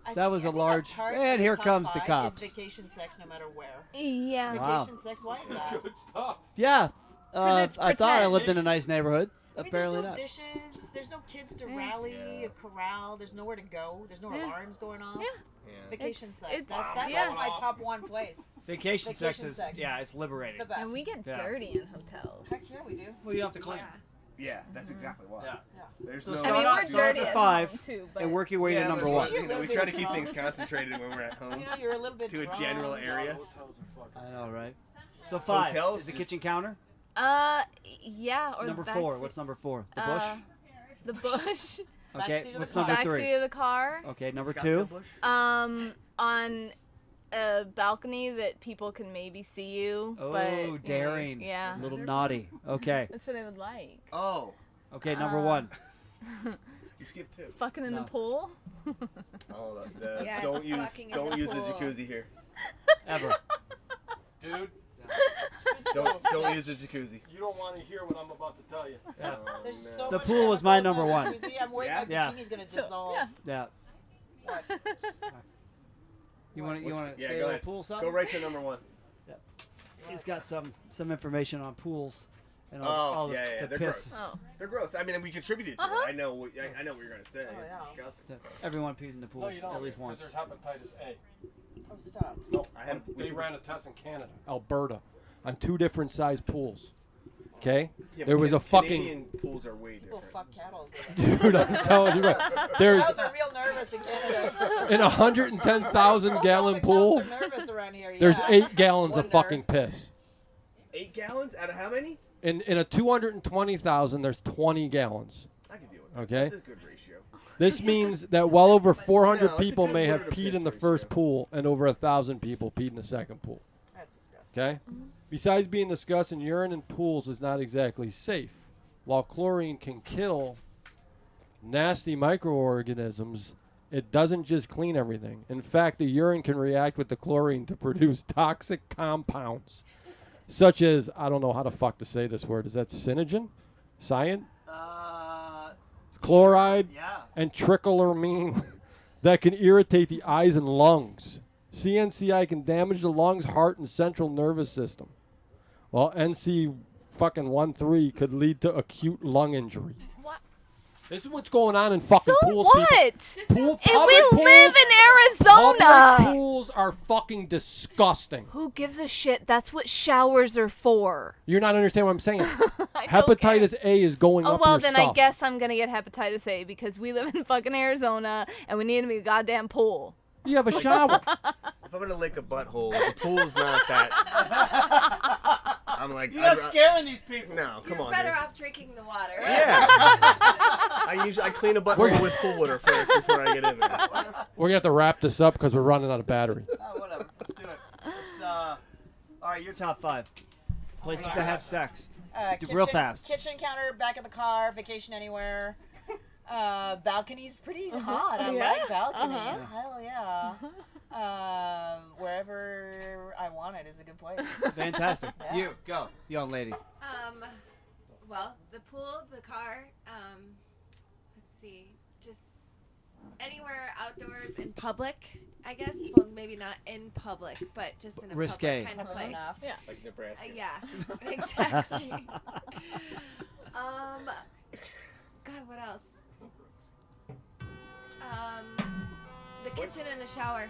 I That think- was I a think large. part And of here top comes the 5 cops. Is vacation sex no matter where. Yeah. Wow. Vacation sex, why is that? Good stuff. Yeah. 'Cause it's I thought I pretend. lived in a nice neighborhood. I mean, Apparently there's no not. dishes. There's no kids to Yeah. rally, Yeah. a corral. There's nowhere to go. There's no Yeah. alarms going off. Yeah. Yeah. Vacation It's- sex. it's- That's yeah. my top one place. Vacation sex Vacation is sex. yeah, it's liberating. The best. And we get Yeah. dirty in hotels. Heck yeah, we do. Well, you don't have to clean. Yeah, that's exactly why. Yeah. There's So no. I start mean, out- we're start dirty at at 5 home too, but and work your way to number but 1. we try to keep things concentrated when we're at home. You know, you're a little bit To a drunk. general area. Hotels are fucking. I know, right? So 5 Hotels is the just- kitchen counter. yeah. Or Number the 4. backseat- What's number 4? The bush. The bush. Okay. backseat of the What's car. number Backseat 3? of the car. Okay. Number Scottsdale 2. bush? On a balcony that people can maybe see you. but, you Oh, know, daring. yeah. A little naughty. Okay. That's what I would like. Oh, Okay. Number Uh, 1. you skipped 2. Fucking in No. the pool. Oh, Yes, don't use fucking in the use the pool. jacuzzi here. Ever. Dude, Don't use the jacuzzi. you don't want to hear what I'm about to tell you. Yeah. There's Oh, so The much pool was my chemicals number in 1. jacuzzi, I'm worried my Yeah. bikini's gonna So, dissolve. yeah. Yeah. What? You want to Yeah, say go a little ahead. pool something? Go right to number 1. He's got some information on pools and Oh, all the, yeah, the they're piss. gross. Oh. They're gross. I mean, we contributed to Uh-huh. it. I know what you're gonna say. Oh, yeah. It's disgusting. Everyone pees in the pool No, you don't. at least Because once. there's hepatitis A. Oh, stop. No, I had- they ran a test in Canada. Alberta, on 2 different sized pools. Okay, Yeah, there but was a Canadian pools are way People different. fuck cattle. dude. I'm telling you, right? There's Cows are real nervous in Canada. in a 110,000 gallon The pool. cows are nervous around here. There's yeah. 8 gallons of Wonder. fucking piss. 8 gallons out of how many? In a 220,000, there's 20 gallons. I can deal with that. Okay. That's a good ratio. This means that well over 400 No, it's a people good may have water to peed piss in the ratio. first pool, and over 1,000 people peed in the second pool. That's disgusting. Okay? Besides being disgusting, urine in pools is not exactly safe. While chlorine can kill nasty microorganisms, it doesn't just clean everything. In fact, the urine can react with the chlorine to produce toxic compounds, such as, I don't know how the fuck to say this word. Is that cyanogen? Cyan? Chloride? Yeah. And trichloramine that can irritate the eyes and lungs. CNCI can damage the lungs, heart, and central nervous system. While NC fucking 13 could lead to acute lung injury. What? This is what's going on in fucking So pools, what? people. Pool, And public we pools, live in public Arizona. pools are fucking disgusting. Who gives a shit? That's what showers are for. You're not understanding what I'm saying. I don't care. Hepatitis A is going Oh up well, your then stuff. I guess I'm gonna get hepatitis A because we live in fucking Arizona and we need to be a goddamn pool. You have a shower. If I'm gonna lick a butthole, the pool's not that. I'm like, You're not scaring these people. No, come You're on. better dude. off drinking the water. Yeah. I clean a butthole with pool water first before I get in there. We're gonna have to wrap this up because we're running out of battery. Oh, whatever. Let's do it. All right, your top 5 places to have sex. Do real fast. Kitchen counter, back of the car, vacation anywhere. Balcony's pretty hot. I Yeah. like balcony. Uh-huh. Hell yeah. Wherever I want it is a good place. Fantastic. Yeah. You go, young lady. Well, the pool, the car, let's see, just anywhere outdoors in public, I guess. Well, maybe not in public, but just in a Risque. public kind of place. Enough. Yeah. Like Nebraska. Yeah, exactly. God, what else? The kitchen and the shower.